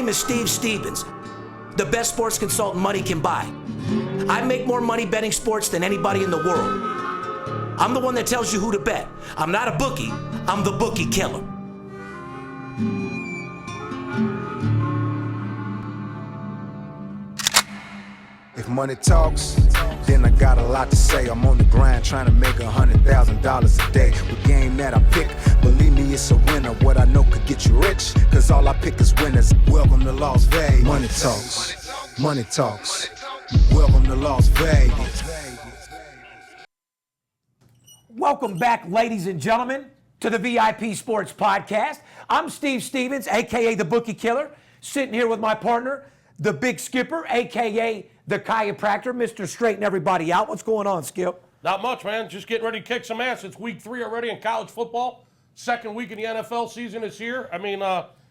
name is Steve Stevens, the best sports consultant money can buy. I make more money betting sports than anybody in the world. I'm the one that tells you who to bet. I'm not a bookie, I'm the Bookie Killer. If money talks, then I got a lot to say. I'm on the grind trying to make $100,000 a day. With game that I pick, believe me, it's a winner. What I know could get you rich, cause all I pick is winners. Welcome to Las Vegas. Money talks, money talks. Welcome to Las Vegas. Welcome back, ladies and gentlemen, to the VIP Sports Podcast. I'm Steve Stevens, a.k.a. the Bookie Killer, sitting here with my partner, the Big Skipper, a.k.a. the chiropractor, Mr. Straighten Everybody Out. What's going on, Skip? Not much, man. Just getting ready to kick some ass. It's week 3 already in college football. Second week in the NFL season is here. I mean,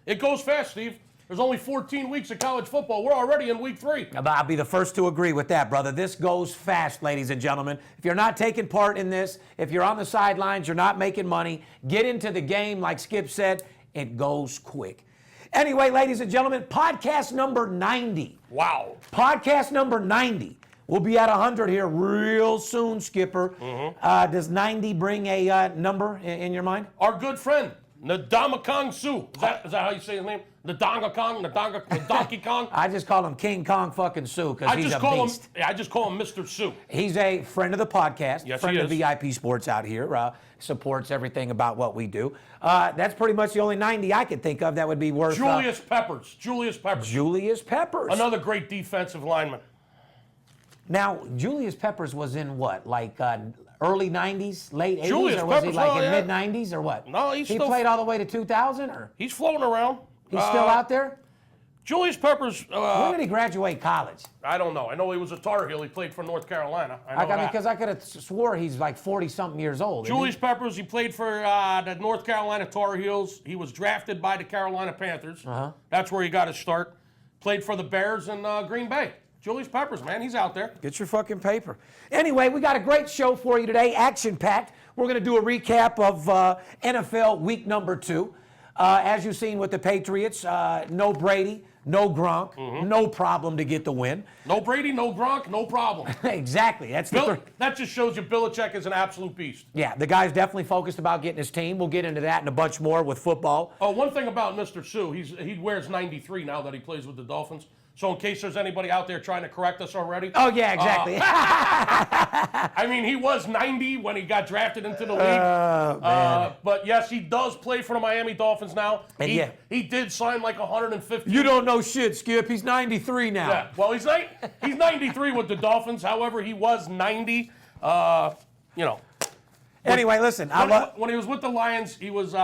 it goes fast, Steve. There's only 14 weeks of college football. We're already in week 3. I'll be the first to agree with that, brother. This goes fast, ladies and gentlemen. If you're not taking part in this, if you're on the sidelines, you're not making money, get into the game. Like Skip said, it goes quick. Anyway, ladies and gentlemen, podcast number 90. Wow. Podcast number 90. We'll be at 100 here real soon, Skipper. Does 90 bring a number in your mind? Our good friend, Ndamukong Suh. Is that how you say his name? The Donkey Kong? I just call him King Kong fucking Sue because he's a beast. I just call him Mr. Sue. He's a friend of the podcast, yes, friend of VIP Sports out here, supports everything about what we do. That's pretty much the only 90 I could think of that would be worth. Julius Peppers. Julius Peppers. Another great defensive lineman. Now, Julius Peppers was in what, like early 90s, late 80s, Julius or was Peppers, he like in yeah. mid-90s or what? No, he played all the way to 2000 or? He's floating around. He's still out there? Julius Peppers. When did he graduate college? I don't know. I know he was a Tar Heel. He played for North Carolina. Because I could have swore he's like 40-something years old. Julius Peppers, he played for the North Carolina Tar Heels. He was drafted by the Carolina Panthers. That's where he got his start. Played for the Bears in Green Bay. Julius Peppers, man, he's out there. Get your fucking paper. Anyway, we got a great show for you today, action-packed. We're going to do a recap of NFL week number 2. As you've seen with the Patriots, no Brady, no Gronk, no problem to get the win. No Brady, no Gronk, no problem. Exactly. That just shows you Belichick is an absolute beast. Yeah, the guy's definitely focused about getting his team. We'll get into that and a bunch more with football. Oh, one thing about Mr. Sue, he wears 93 now that he plays with the Dolphins. So in case there's anybody out there trying to correct us already. Oh, yeah, exactly. I mean, he was 90 when he got drafted into the league. But yes, he does play for the Miami Dolphins now. And he did sign like 150. You don't know shit, Skip. He's 93 now. Yeah, well, he's 93 with the Dolphins. However, he was 90. Anyway, listen. When he was with the Lions, he was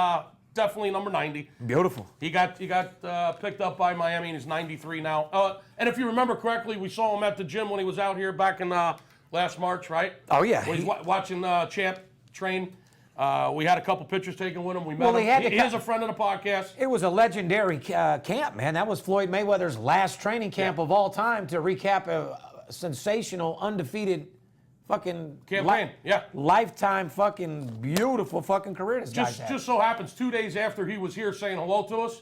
definitely number 90. Beautiful. He got picked up by Miami, and he's 93 now. And if you remember correctly, we saw him at the gym when he was out here back in last March, right? Oh, yeah. When he's watching Champ train. We had a couple pictures taken with him. We met him. He is a friend of the podcast. It was a legendary camp, man. That was Floyd Mayweather's last training camp of all time to recap a sensational, undefeated fucking campaign. Lifetime fucking beautiful fucking career this guy's had. Just so happens 2 days after he was here saying hello to us,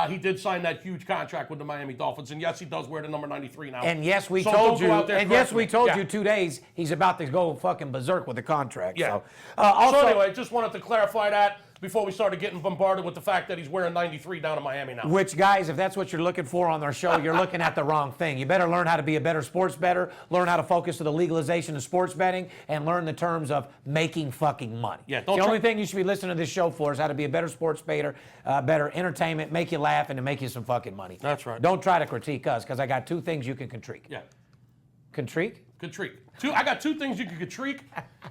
he did sign that huge contract with the Miami Dolphins, and yes, he does wear the number 93 now. And yes, we told you. And yes, we told you 2 days he's about to go fucking berserk with the contract. Yeah. So, so anyway, just wanted to clarify that before we started getting bombarded with the fact that he's wearing 93 down in Miami now. Which, guys, if that's what you're looking for on our show, you're looking at the wrong thing. You better learn how to be a better sports bettor, learn how to focus on the legalization of sports betting, and learn the terms of making fucking money. Yeah, the only thing you should be listening to this show for is how to be a better sports bettor, better entertainment, make you laugh, and to make you some fucking money. That's right. Don't try to critique us, because I got 2 things you can critique. Yeah. Critique? Critique. I got 2 things you can critique.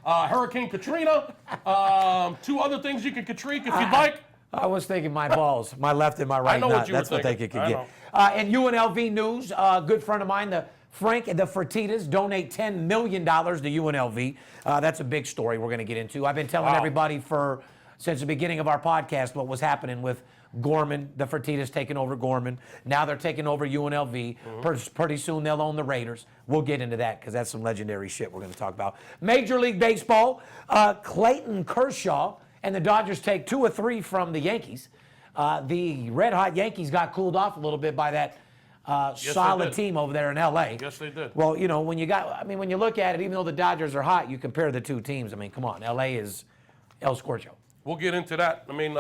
Hurricane Katrina. 2 other things you can critique if you'd like. I was thinking my balls, my left and my right nut. That's what they could get. And UNLV news, a good friend of mine, the Fertittas, donate $10 million to UNLV. That's a big story we're going to get into. I've been telling everybody since the beginning of our podcast what was happening with Gorman, the Fertittas taking over Gorman. Now they're taking over UNLV. Pretty soon they'll own the Raiders. We'll get into that because that's some legendary shit we're going to talk about. Major League Baseball, Clayton Kershaw and the Dodgers take 2 or 3 from the Yankees. The red-hot Yankees got cooled off a little bit by that solid team over there in L.A. Yes, they did. Well, you know, when you look at it, even though the Dodgers are hot, you compare the two teams. I mean, come on, L.A. is El Scorcho. We'll get into that. I mean,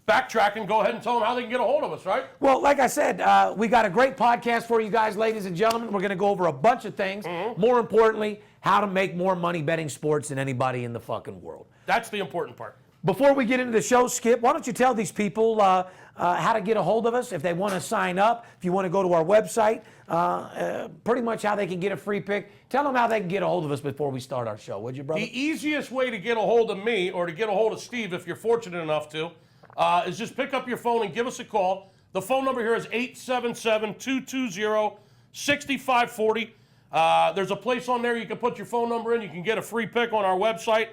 backtracking, go ahead and tell them how they can get a hold of us, right? Well, like I said, we got a great podcast for you guys, ladies and gentlemen. We're going to go over a bunch of things. More importantly, how to make more money betting sports than anybody in the fucking world. That's the important part. Before we get into the show, Skip, why don't you tell these people how to get a hold of us if they want to sign up, if you want to go to our website, pretty much how they can get a free pick. Tell them how they can get a hold of us before we start our show, would you, brother? The easiest way to get a hold of me or to get a hold of Steve, if you're fortunate enough to, is just pick up your phone and give us a call. The phone number here is 877-220-6540. There's a place on there you can put your phone number in. You can get a free pick on our website.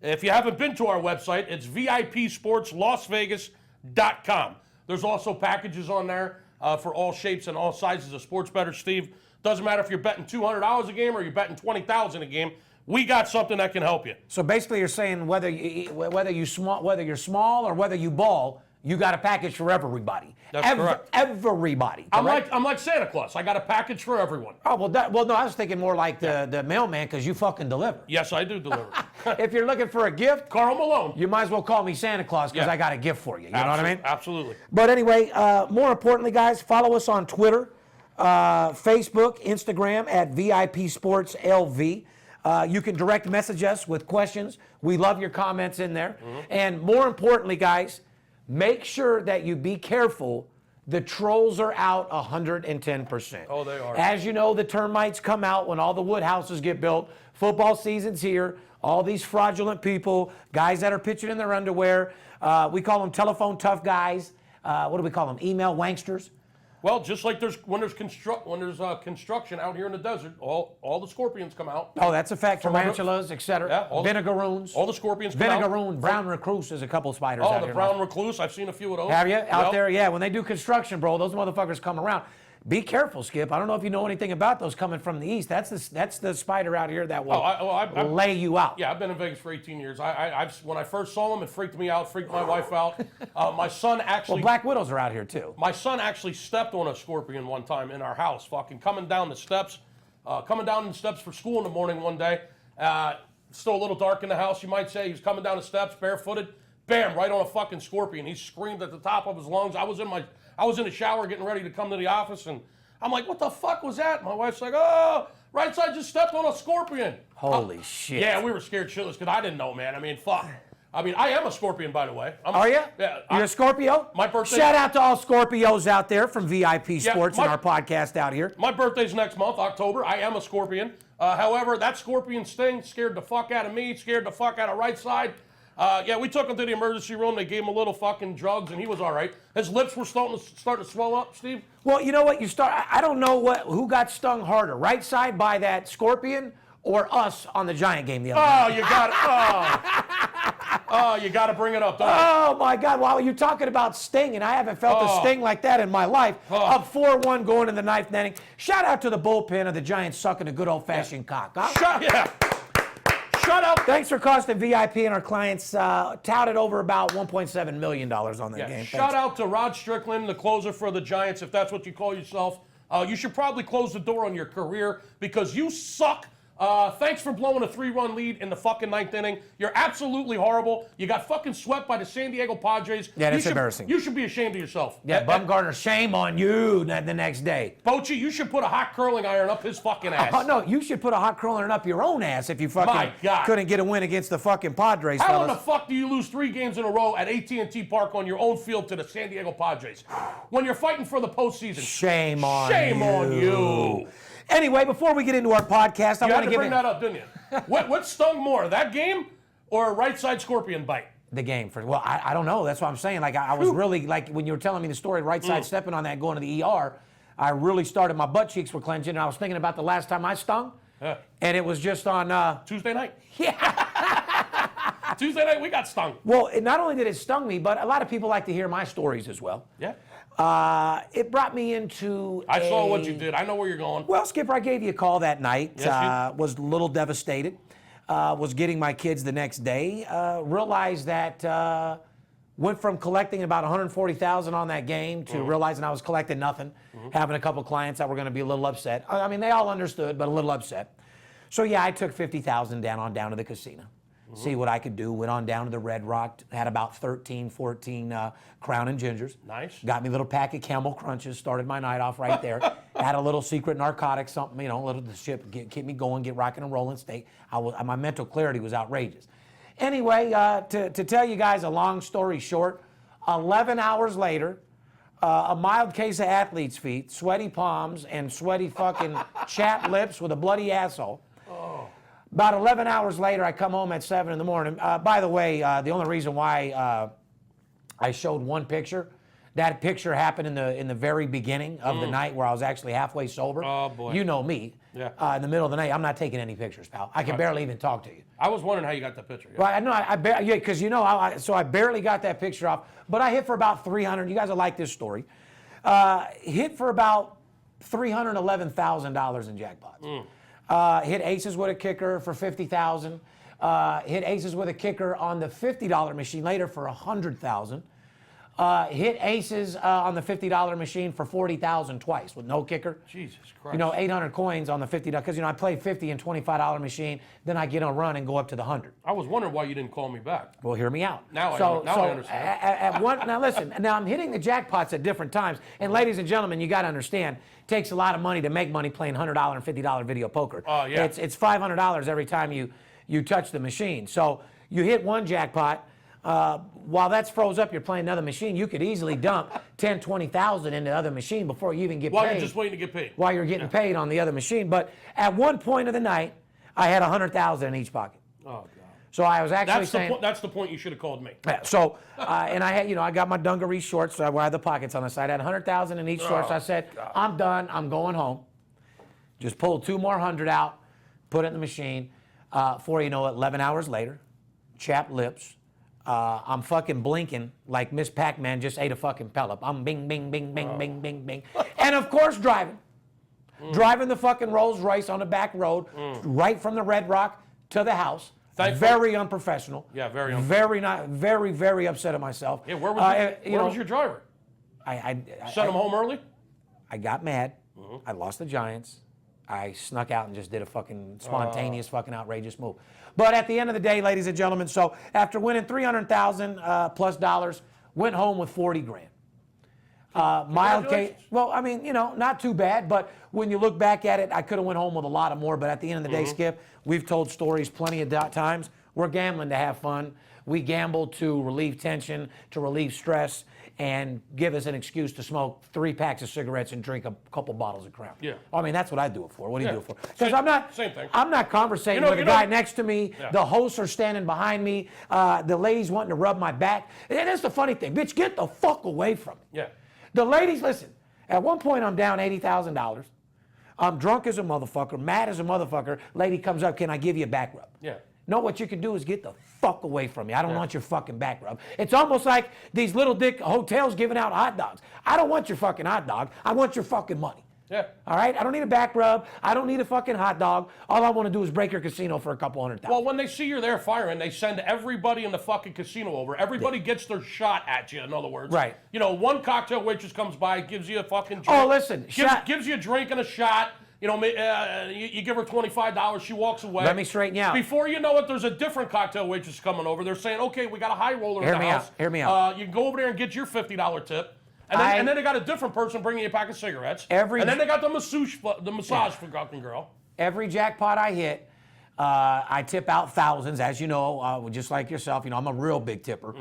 If you haven't been to our website, it's VIPSportsLasVegas.com. There's also packages on there for all shapes and all sizes of sports bettors, Steve. Doesn't matter if you're betting $200 a game or you're betting $20,000 a game. We got something that can help you. So basically, you're saying whether you're small or whether you ball, you got a package for everybody. That's correct. Everybody. I'm like Santa Claus. I got a package for everyone. Oh, well, no, I was thinking more like the mailman because you fucking deliver. Yes, I do deliver. If you're looking for a gift, Karl Malone. you might as well call me Santa Claus because I got a gift for you. You know what I mean? Absolutely. But anyway, more importantly, guys, follow us on Twitter, Facebook, Instagram at VIP Sports LV. You can direct message us with questions. We love your comments in there. And more importantly, guys, make sure that you be careful. The trolls are out 110%. Oh, they are. As you know, the termites come out when all the wood houses get built. Football season's here. All these fraudulent people, guys that are pitching in their underwear. We call them telephone tough guys. What do we call them? Email wanksters. Well, just like when there's construction out here in the desert, all the scorpions come out. Oh, that's a fact. Tarantulas, etc. Yeah, Vinegaroons. All the scorpions come out. Vinegaroon, brown recluse is a couple spiders Oh, out the here. brown recluse. I've seen a few of those. Have you? Out there, yeah. When they do construction, bro, those motherfuckers come around. Be careful, Skip. I don't know if you know anything about those coming from the east. That's the spider out here that will lay you out. Yeah, I've been in Vegas for 18 years. When I first saw them, it freaked me out, freaked my wife out. My son actually... Well, black widows are out here, too. My son actually stepped on a scorpion one time in our house, fucking coming down the steps for school in the morning one day. Still a little dark in the house, you might say. He was coming down the steps, barefooted. Bam, right on a fucking scorpion. He screamed at the top of his lungs. I was in the shower getting ready to come to the office, and I'm like, what the fuck was that? My wife's like, oh, right side just stepped on a scorpion. Holy shit. Yeah, we were scared shitless because I didn't know, man. I mean, fuck. I mean, I am a scorpion, by the way. Are you? Yeah. You're a Scorpio? My birthday. Shout out to all Scorpios out there from VIP Sports and our podcast out here. My birthday's next month, October. I am a scorpion. However, that scorpion sting scared the fuck out of me, scared the fuck out of right side. Yeah, we took him to the emergency room. They gave him a little fucking drugs, and he was all right. His lips were starting to swell up, Steve. Well, you know what? I don't know who got stung harder, right side by that scorpion or us on the Giant game the other night. You got to bring it up, don't you? Oh, my God. Well, you're talking about sting, and I haven't felt a sting like that in my life. Up 4-1 going in the ninth inning. Shout out to the bullpen of the Giants sucking a good old-fashioned cock. Huh? Shut up. Thanks for costing VIP and our clients touted over about $1.7 million on that game. Shout out to Rod Strickland, the closer for the Giants, if that's what you call yourself. You should probably close the door on your career because you suck. Thanks for blowing a 3-run lead in the fucking ninth inning. You're absolutely horrible. You got fucking swept by the San Diego Padres. Yeah, that's embarrassing. You should be ashamed of yourself. Yeah, Bumgarner, shame on you the next day. Bochy, you should put a hot curling iron up his fucking ass. Oh, no, you should put a hot curling iron up your own ass if you fucking couldn't get a win against the fucking Padres, How in the fuck do you lose 3 games in a row at AT&T Park on your own field to the San Diego Padres when you're fighting for the postseason? Shame on you. Anyway, before we get into our podcast, I want to bring that up, didn't you? What stung more, that game or a right side scorpion bite? The game. Well, I don't know. That's what I'm saying. Like, I was really, like, when you were telling me the story, right side stepping on that, going to the ER, I really started, my butt cheeks were clenching, and I was thinking about the last time I stung, and it was just on... Tuesday night. Yeah. Tuesday night, we got stung. Well, not only did it stung me, but a lot of people like to hear my stories as well. Yeah. It brought me into I saw what you did. I know where you're going. Well, Skipper, I gave you a call that night. Yes, was a little devastated. Was getting my kids the next day. Realized that Went from collecting about $140,000 on that game to realizing I was collecting nothing, having a couple clients that were going to be a little upset. I mean, they all understood, but a little upset. So yeah, I took $50,000 down to the casino, see what I could do. Went on down to the Red Rock, had about 13, 14 Crown and Gingers. Nice. Got me a little pack of Camel Crunches, started my night off right there. Had a little secret narcotic, something, a little shit, keep me going, get rocking and rolling. My mental clarity was outrageous. Anyway, to tell you guys a long story short, 11 hours later, a mild case of athlete's feet, sweaty palms, and sweaty fucking chapped lips with a bloody asshole. About 11 hours later, I come home at 7 in the morning. By the way, the only reason why I showed one picture, that picture happened in the very beginning of the night where I was actually halfway sober. Oh, boy. You know me. Yeah. In the middle of the night, I'm not taking any pictures, pal. I can barely even talk to you. I was wondering how you got that picture. Yeah. Well, I know, because so I barely got that picture off, but I hit for about 300. You guys will like this story. Hit for about $311,000 in jackpots. Hit aces with a kicker for $50,000. Hit aces with a kicker on the $50 machine later for $100,000. Hit aces on the $50 machine for $40,000 twice with no kicker. Jesus Christ. 800 coins on the $50, because I play 50 and $25 machine, then I get on a run and go up to the 100. I was wondering why you didn't call me back. Well, hear me out. Now I understand. Now listen, now I'm hitting the jackpots at different times, and ladies and gentlemen, you got to understand, it takes a lot of money to make money playing $100 and $50 video poker. Oh, yeah. It's $500 every time you touch the machine. So you hit one jackpot. While that's froze up, you're playing another machine. You could easily dump 10, 20,000 into the other machine before you even get paid. While you're just waiting to get paid. While you're getting paid on the other machine. But at one point of the night, I had 100,000 in each pocket. Oh, God. So I was actually saying... That's the point you should have called me. Yeah, so, and I had, I got my dungaree shorts, so I had the pockets on the side. I had 100,000 in each shorts. I said, God. I'm done. I'm going home. Just pulled 2 more 100 out, put it in the machine. Before you know it, 11 hours later, chapped lips. I'm fucking blinking like Miss Pac-Man just ate a fucking pellet. I'm bing, bing, bing, bing, bing, bing, bing. And of course, driving. Driving the fucking Rolls Royce on the back road, right from the Red Rock to the house. Very unprofessional. Yeah, very unprofessional. Very, very upset at myself. Yeah, where was your driver? I sent him home early? I got mad. I lost the Giants. I snuck out and just did a fucking spontaneous, fucking outrageous move. But at the end of the day, ladies and gentlemen, so after winning 300,000 plus dollars, went home with 40 grand. Mild case. Well, I mean, not too bad, but when you look back at it, I could have went home with a lot more. But at the end of the day, Skip, we've told stories plenty of times. We're gambling to have fun. We gamble to relieve tension, to relieve stress, and give us an excuse to smoke 3 packs of cigarettes and drink a couple bottles of Crown. Yeah. I mean, that's what I do it for. What do you do it for? Because same thing. I'm not conversating with a guy next to me. Yeah. The hosts are standing behind me. The ladies wanting to rub my back. And that's the funny thing. Bitch, get the fuck away from me. Yeah. The ladies, listen, at one point I'm down $80,000. I'm drunk as a motherfucker, mad as a motherfucker. Lady comes up, can I give you a back rub? Yeah. No, what you can do is get the fuck away from me. I don't want your fucking back rub. It's almost like these little dick hotels giving out hot dogs. I don't want your fucking hot dog. I want your fucking money. Yeah. All right? I don't need a back rub. I don't need a fucking hot dog. All I want to do is break your casino for a couple $100,000. Well, when they see you're there firing, they send everybody in the fucking casino over. Everybody gets their shot at you, in other words. Right. One cocktail waitress comes by, gives you a fucking drink. Oh, listen. Gives you a drink and a shot. You give her $25, she walks away. Let me straighten you out. Before you know it, there's a different cocktail waitress coming over. They're saying, okay, we got a high roller in the house. Hear me out. You can go over there and get your $50 tip. And then they got a different person bringing you a pack of cigarettes. And then they got the massage fucking girl. Every jackpot I hit, I tip out thousands, as you know, just like yourself. I'm a real big tipper.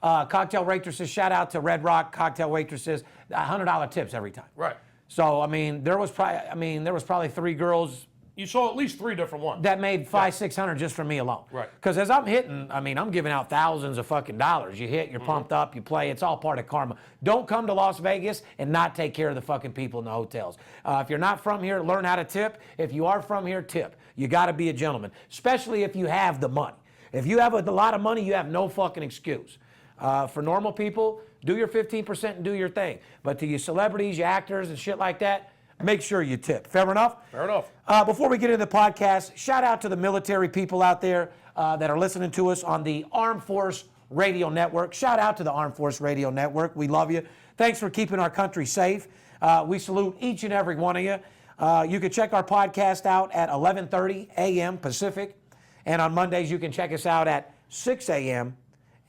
Cocktail waitresses, shout out to Red Rock cocktail waitresses, $100 tips every time. Right. So there was probably 3 girls. You saw at least 3 different ones. That made $500-600 just from me alone. Right. Because as I'm hitting, I'm giving out thousands of fucking dollars. You hit, you're pumped up, you play. It's all part of karma. Don't come to Las Vegas and not take care of the fucking people in the hotels. If you're not from here, learn how to tip. If you are from here, tip. You got to be a gentleman, especially if you have the money. If you have a lot of money, you have no fucking excuse. For normal people, do your 15% and do your thing. But to you celebrities, you actors and shit like that, make sure you tip. Fair enough? Fair enough. Before we get into the podcast, shout out to the military people out there that are listening to us on the Armed Force Radio Network. Shout out to the Armed Force Radio Network. We love you. Thanks for keeping our country safe. We salute each and every one of you. You can check our podcast out at 11:30 a.m. Pacific. And on Mondays, you can check us out at 6 a.m.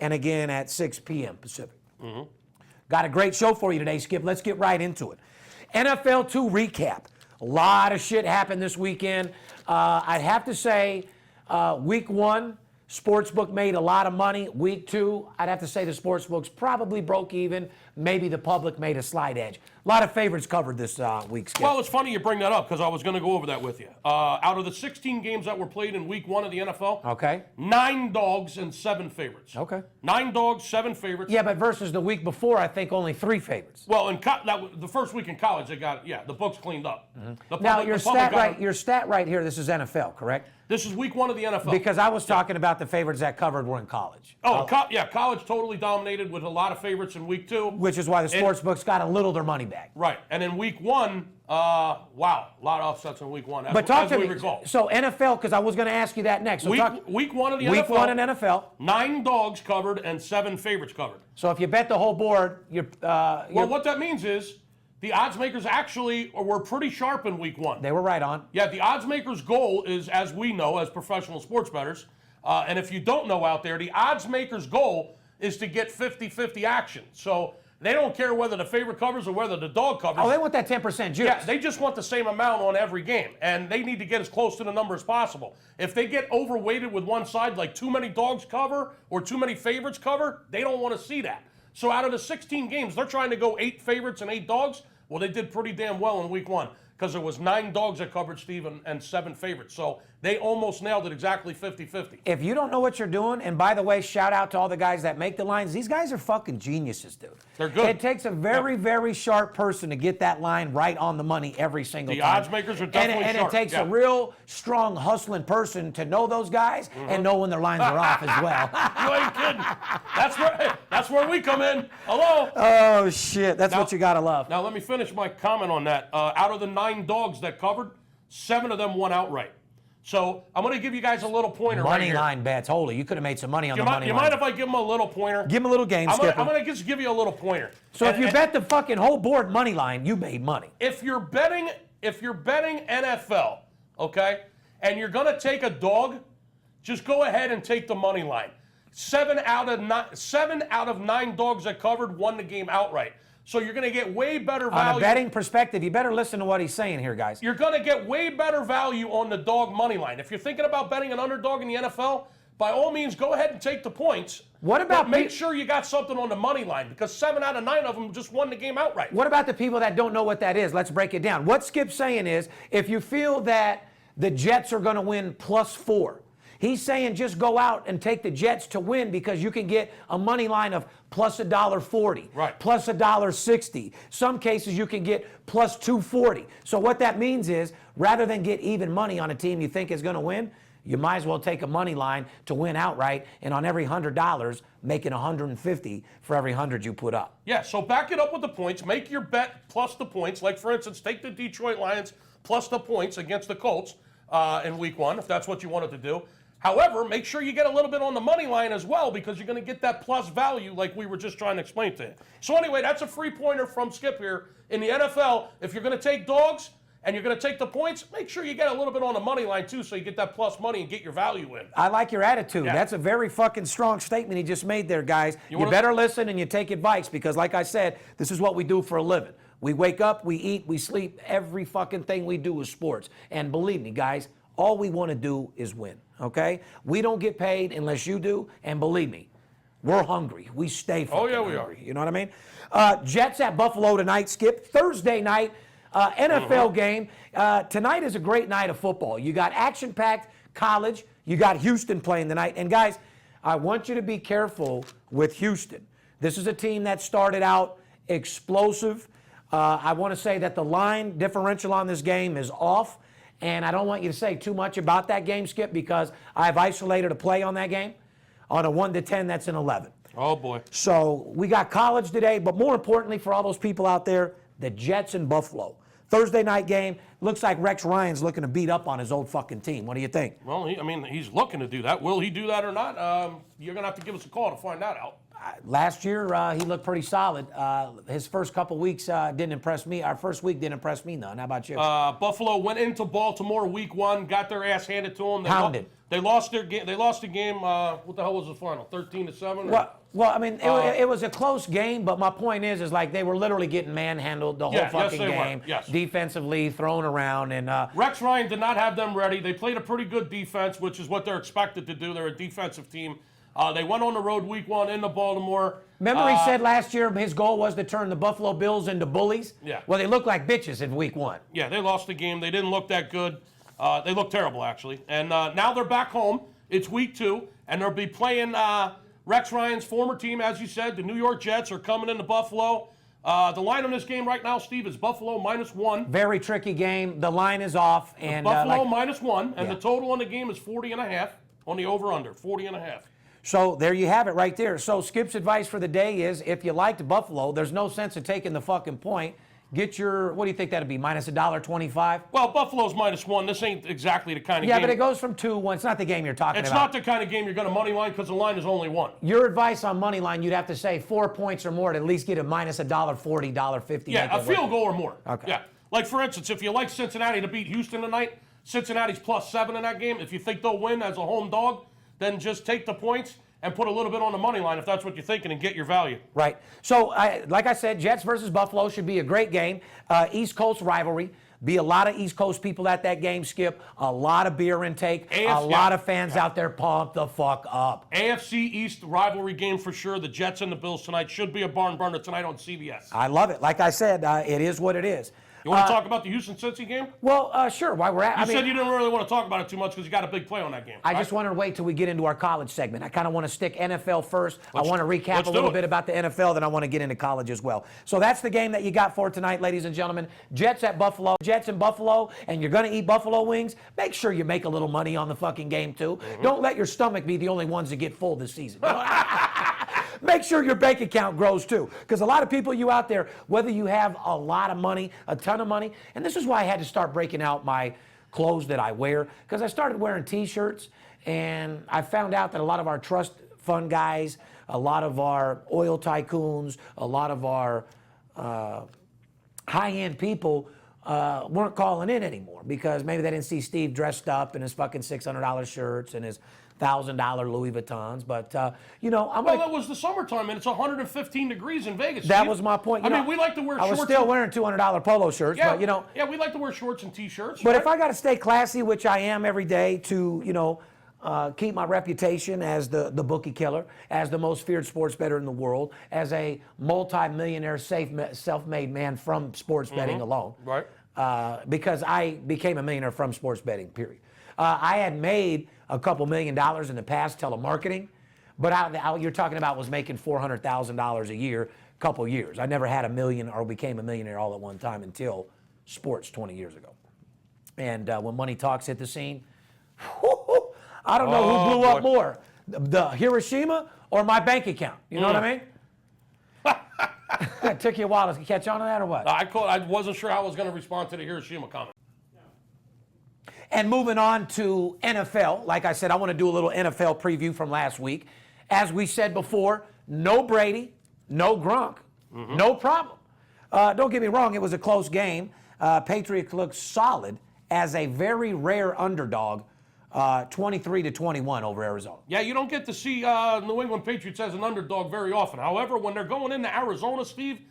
and again at 6 p.m. Pacific. Got a great show for you today, Skip. Let's get right into it. NFL 2 recap. A lot of shit happened this weekend. I'd have to say week 1, Sportsbook made a lot of money. Week 2, I'd have to say the Sportsbooks probably broke even. Maybe the public made a slight edge. A lot of favorites covered this week, Skip. Well, it's funny you bring that up because I was going to go over that with you. Out of the 16 games that were played in week 1 of the NFL, Okay. 9 dogs and 7 favorites. Okay. 9 dogs, 7 favorites. Yeah, but versus the week before, I think only 3 favorites. Well, the first week in college, they got, the books cleaned up. Now, your stat right here, this is NFL, correct? This is week 1 of the NFL. Because I was talking about the favorites that covered were in college. Oh, college totally dominated with a lot of favorites in week 2. Which is why the sportsbooks got a little of their money back. Right. And in week 1, wow, a lot of upsets in week 1. But talk to me. So NFL, because I was going to ask you that next. So week 1 of the NFL. Week 1 in NFL. 9 dogs covered and 7 favorites covered. So if you bet the whole board, well, what that means is the odds makers actually were pretty sharp in week 1. They were right on. Yeah, the odds makers' goal is, as we know as professional sports bettors, and if you don't know out there, the odds makers' goal is to get 50-50 action. So they don't care whether the favorite covers or whether the dog covers. Oh, they want that 10% juice. Yeah, they just want the same amount on every game, and they need to get as close to the number as possible. If they get overweighted with one side, like too many dogs cover or too many favorites cover, they don't want to see that. So out of the 16 games, they're trying to go 8 favorites and 8 dogs. Well, they did pretty damn well in week 1 because there was 9 dogs that covered, Steve, and 7 favorites. So they almost nailed it exactly 50-50. If you don't know what you're doing, and by the way, shout out to all the guys that make the lines. These guys are fucking geniuses, dude. They're good. It takes a very, very sharp person to get that line right on the money every single time. The odds makers are definitely and sharp. It takes a real strong, hustling person to know those guys and know when their lines are off as well. You ain't kidding. That's where we come in. Hello. Oh, shit. That's what you got to love. Now, let me finish my comment on that. Out of the 9 dogs that covered, 7 of them won outright. So I'm going to give you guys a little pointer right here. Money line bets. Holy, you could have made some money on the money line. You mind if I give them a little pointer? Give them a little game, Skipper. I'm going to just give you a little pointer. So if you bet the fucking whole board money line, you made money. If you're betting NFL, okay, and you're going to take a dog, just go ahead and take the money line. 7 out of 9 dogs that covered won the game outright. So you're going to get way better value. On a betting perspective, you better listen to what he's saying here, guys. You're going to get way better value on the dog money line. If you're thinking about betting an underdog in the NFL, by all means, go ahead and take the points. What about but make sure you got something on the money line because 7 out of 9 of them just won the game outright. What about the people that don't know what that is? Let's break it down. What Skip's saying is if you feel that the Jets are going to win +4, he's saying just go out and take the Jets to win because you can get a money line of plus $1.40, right, plus $1.60. Some cases you can get plus $2.40. So what that means is rather than get even money on a team you think is going to win, you might as well take a money line to win outright, and on every $100, making $150 for every 100 you put up. Yeah, so back it up with the points. Make your bet plus the points. Like, for instance, take the Detroit Lions plus the points against the Colts in week 1, if that's what you wanted to do. However, make sure you get a little bit on the money line as well because you're going to get that plus value like we were just trying to explain to you. So anyway, that's a free pointer from Skip here. In the NFL, if you're going to take dogs and you're going to take the points, make sure you get a little bit on the money line too so you get that plus money and get your value in. I like your attitude. Yeah. That's a very fucking strong statement he just made there, guys. You better listen and you take advice because like I said, this is what we do for a living. We wake up, we eat, we sleep. Every fucking thing we do is sports. And believe me, guys, all we want to do is win, okay? We don't get paid unless you do, and believe me, we're hungry. We stay fucking hungry. We are. You know what I mean? Jets at Buffalo tonight, Skip. Thursday night, NFL game. Tonight is a great night of football. You got action-packed college. You got Houston playing tonight. And, guys, I want you to be careful with Houston. This is a team that started out explosive. I want to say that the line differential on this game is off. And I don't want you to say too much about that game, Skip, because I've isolated a play on that game. On a 1 to 10, that's an 11. Oh, boy. So we got college today, but more importantly for all those people out there, the Jets in Buffalo. Thursday night game. Looks like Rex Ryan's looking to beat up on his old fucking team. What do you think? Well, he's looking to do that. Will he do that or not? You're going to have to give us a call to find that out. Last year, he looked pretty solid. His first couple weeks didn't impress me. Our first week didn't impress me none. How about you? Buffalo went into Baltimore week 1, got their ass handed to them. Pounded. They lost their game. They lost the game. What the hell was the final? 13-7. Well, I mean, it was a close game, but my point is like they were literally getting manhandled the whole fucking game. Yes. Defensively thrown around, and Rex Ryan did not have them ready. They played a pretty good defense, which is what they're expected to do. They're a defensive team. They went on the road week 1 into Baltimore. Remember he said last year his goal was to turn the Buffalo Bills into bullies? Yeah. Well, they looked like bitches in week 1. Yeah, they lost the game. They didn't look that good. They looked terrible, actually. And now they're back home. It's week 2, and they'll be playing Rex Ryan's former team, as you said. The New York Jets are coming into Buffalo. The line on this game right now, Steve, is Buffalo -1. Very tricky game. The line is off. And Buffalo -1, and the total on the game is 40.5 on the over-under, 40.5. So there you have it right there. So Skip's advice for the day is if you liked Buffalo, there's no sense of taking the fucking point. Get your, what do you think that'd be, minus $1.25? Well, Buffalo's -1. This ain't exactly the kind of game. Yeah, but it goes from 2-1. It's not the game you're talking about. It's not the kind of game you're going to money line because the line is only 1. Your advice on money line, you'd have to say 4 points or more to at least get a minus $1.40, $1.50. Yeah, a field goal or more. Okay. Yeah. Like, for instance, if you like Cincinnati to beat Houston tonight, Cincinnati's +7 in that game. If you think they'll win as a home dog, then just take the points and put a little bit on the money line if that's what you're thinking and get your value. Right. So, like I said, Jets versus Buffalo should be a great game. East Coast rivalry. Be a lot of East Coast people at that game, Skip. A lot of beer intake. A lot of fans out there pumped the fuck up. AFC East rivalry game for sure. The Jets and the Bills tonight should be a barn burner tonight on CBS. I love it. Like I said, it is what it is. You want to talk about the Houston-Cincy game? Well, sure. While we're at, You said you didn't really want to talk about it too much because you got a big play on that game. I just wanted to wait till we get into our college segment. I kind of want to stick NFL first. I want to recap a little bit about the NFL, then I want to get into college as well. So that's the game that you got for tonight, ladies and gentlemen. Jets at Buffalo. Jets in Buffalo, and you're going to eat buffalo wings. Make sure you make a little money on the fucking game, too. Don't let your stomach be the only ones that get full this season. Make sure your bank account grows too. Because a lot of people you out there, whether you have a lot of money, a ton of money, and this is why I had to start breaking out my clothes that I wear, because I started wearing t-shirts, and I found out that a lot of our trust fund guys, a lot of our oil tycoons, a lot of our high-end people weren't calling in anymore because maybe they didn't see Steve dressed up in his fucking $600 shirts and his $1,000 Louis Vuittons, but that was the summertime, and it's 115 degrees in Vegas. That Steve. was my point. I mean, we like to wear shorts. I was still wearing $200 polo shirts, but Yeah, we like to wear shorts and t-shirts. But right? if I got to stay classy, which I am every day, to keep my reputation as the Bookie Killer, as the most feared sports bettor in the world, as a multi-millionaire, self-made man from sports betting alone. Right. Because I became a millionaire from sports betting. Period. I had made a couple $1 million in the past telemarketing, but you're talking about was making $400,000 a year, couple years. I never had $1 million or became a millionaire all at one time until sports 20 years ago. And when Money Talks hit the scene, I don't know who blew up more, the Hiroshima or my bank account. You know what I mean? It took you a while to catch on to that or what? I wasn't sure how I was going to respond to the Hiroshima comment. And moving on to NFL, like I said, I want to do a little NFL preview from last week. As we said before, no Brady, no Gronk, no problem. Don't get me wrong, it was a close game. Patriots looked solid as a very rare underdog, 23-21 over Arizona. Yeah, you don't get to see New England Patriots as an underdog very often. However, when they're going into Arizona, Steve,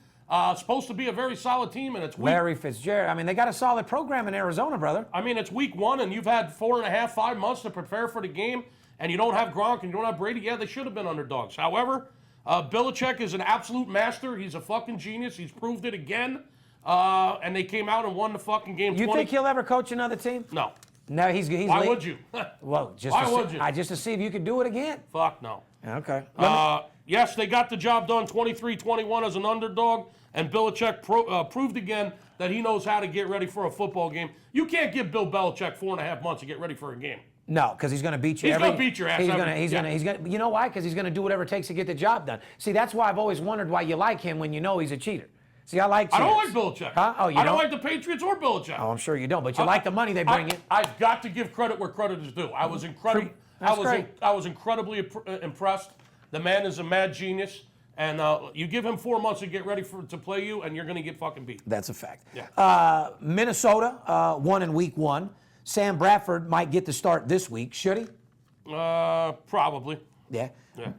supposed to be a very solid team, and it's Larry Fitzgerald. I mean, they got a solid program in Arizona, brother. I mean, it's week 1, and you've had 4.5, 5 months to prepare for the game, and you don't have Gronk and you don't have Brady. Yeah, they should have been underdogs. However, Belichick is an absolute master. He's a fucking genius. He's proved it again, and they came out and won the fucking game. You think he'll ever coach another team? No. No, he's Why would you? Well, just to see if you could do it again. Fuck no. Okay. Yes, they got the job done 23-21 as an underdog, and Belichick proved again that he knows how to get ready for a football game. You can't give Bill Belichick 4.5 months to get ready for a game. No, because he's going to beat you. He's going to beat your ass. He's going to. You know why? Because he's going to do whatever it takes to get the job done. See, that's why I've always wondered why you like him when you know he's a cheater. See, I like I don't chance. like Belichick. Huh? Oh, you I don't don't like the Patriots or Belichick. Oh, I'm sure you don't, but you like the money they bring in. I've got to give credit where credit is due. I was incredible. I was incredibly impressed. The man is a mad genius, and you give him 4 months to get ready to play you, and you're going to get fucking beat. That's a fact. Yeah. Minnesota won in week 1. Sam Bradford might get the start this week. Should he? Probably. Yeah.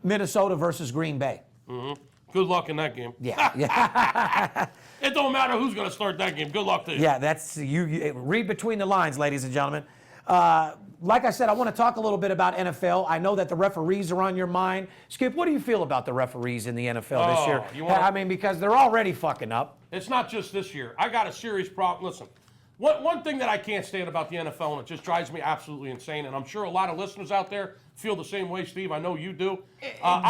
Minnesota versus Green Bay. Mm-hmm. Good luck in that game. Yeah. It don't matter who's going to start that game. Good luck to you. Yeah, that's you read between the lines, ladies and gentlemen. Like I said, I want to talk a little bit about NFL. I know that the referees are on your mind. Skip, what do you feel about the referees in the NFL this year? I mean, because they're already fucking up. It's not just this year. I got a serious problem. Listen, one thing that I can't stand about the NFL, and it just drives me absolutely insane, and I'm sure a lot of listeners out there feel the same way, Steve. I know you do.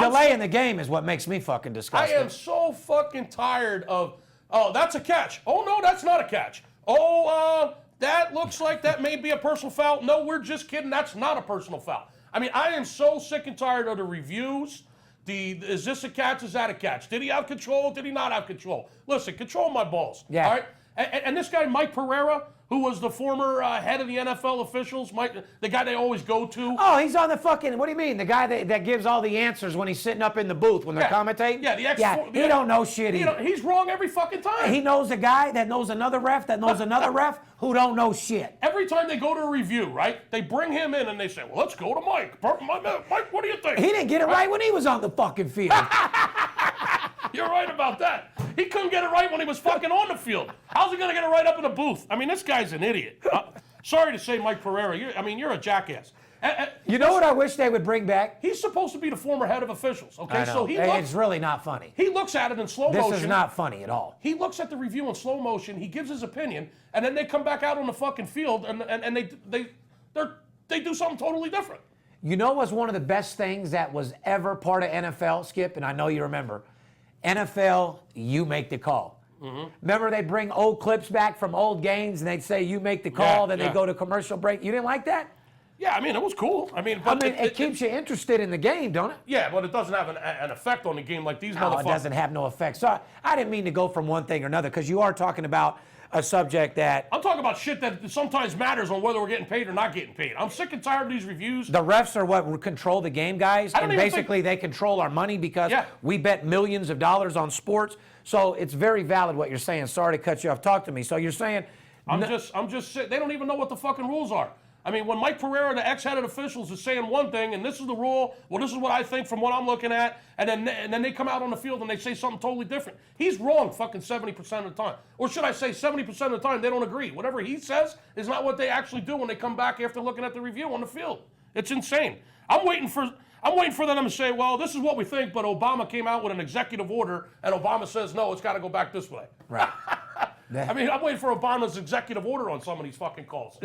Delaying the game is what makes me fucking disgusted. I am so fucking tired of, oh, that's a catch. Oh, no, that's not a catch. Oh, that looks like that may be a personal foul. No, we're just kidding. That's not a personal foul. I mean, I am so sick and tired of the reviews. Is this a catch? Is that a catch? Did he have control? Did he not have control? Listen, control my balls. Yeah. All right? And this guy, Mike Pereira, who was the former head of the NFL officials, the guy they always go to. Oh, he's on the fucking, what do you mean? The guy that gives all the answers when he's sitting up in the booth when they're commentating? Yeah, he don't know shit either. He's wrong every fucking time. He knows a guy that knows another ref that knows another ref who don't know shit. Every time they go to a review, right, they bring him in and they say, well, let's go to Mike. Mike, what do you think? He didn't get it right when he was on the fucking field. You're right about that. He couldn't get it right when he was fucking on the field. How's he going to get it right up in the booth? I mean, this guy's an idiot. Sorry to say, Mike Pereira, you're a jackass. You know what I wish they would bring back? He's supposed to be the former head of officials, okay? I know. It's really not funny. He looks at it in slow motion. This is not funny at all. He looks at the review in slow motion, he gives his opinion, and then they come back out on the fucking field and they do something totally different. You know what's one of the best things that was ever part of NFL, Skip, and I know you remember? NFL, you make the call. Mm-hmm. Remember they bring old clips back from old games and they'd say, you make the call, then they go to commercial break. You didn't like that? Yeah, I mean, it was cool. It keeps you interested in the game, don't it? Yeah, but it doesn't have an effect on the game like these motherfuckers. No, it doesn't have no effect. So I didn't mean to go from one thing or another because you are talking about a subject that... I'm talking about shit that sometimes matters on whether we're getting paid or not getting paid. I'm sick and tired of these reviews. The refs are what control the game, guys. And basically they control our money because we bet millions of dollars on sports. So it's very valid what you're saying. Sorry to cut you off. Talk to me. So you're saying... I'm just saying, they don't even know what the fucking rules are. I mean, when Mike Pereira, the ex-head of officials, is saying one thing, and this is the rule, well, this is what I think from what I'm looking at, and then they come out on the field and they say something totally different. He's wrong fucking 70% of the time. Or should I say 70% of the time, they don't agree. Whatever he says is not what they actually do when they come back after looking at the review on the field. It's insane. I'm waiting for them to say, well, this is what we think, but Obama came out with an executive order, and Obama says, no, it's got to go back this way. Right. I mean, I'm waiting for Obama's executive order on some of these fucking calls.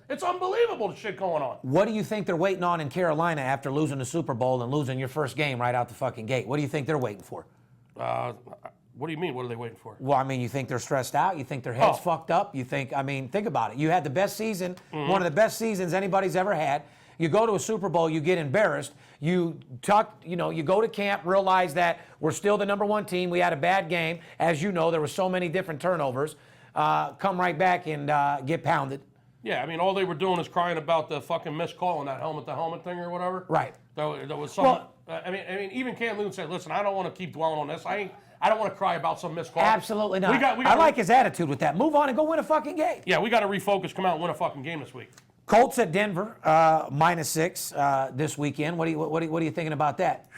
It's unbelievable the shit going on. What do you think they're waiting on in Carolina after losing the Super Bowl and losing your first game right out the fucking gate? What do you think they're waiting for? What do you mean? What are they waiting for? Well, I mean, you think they're stressed out? You think their head's fucked up? You think, think about it. You had the best season, one of the best seasons anybody's ever had. You go to a Super Bowl, you get embarrassed. You go to camp, realize that we're still the number one team. We had a bad game. As you know, there were so many different turnovers. Come right back and get pounded. Yeah, I mean, all they were doing is crying about the fucking missed call on that helmet-to-helmet thing or whatever. Right. There was some. I mean, even Cam Newton said, "Listen, I don't want to keep dwelling on this. I don't want to cry about some missed call." Absolutely not. I like his attitude with that. Move on and go win a fucking game. Yeah, we got to refocus, come out and win a fucking game this week. Colts at Denver, -6 this weekend. What are you thinking about that?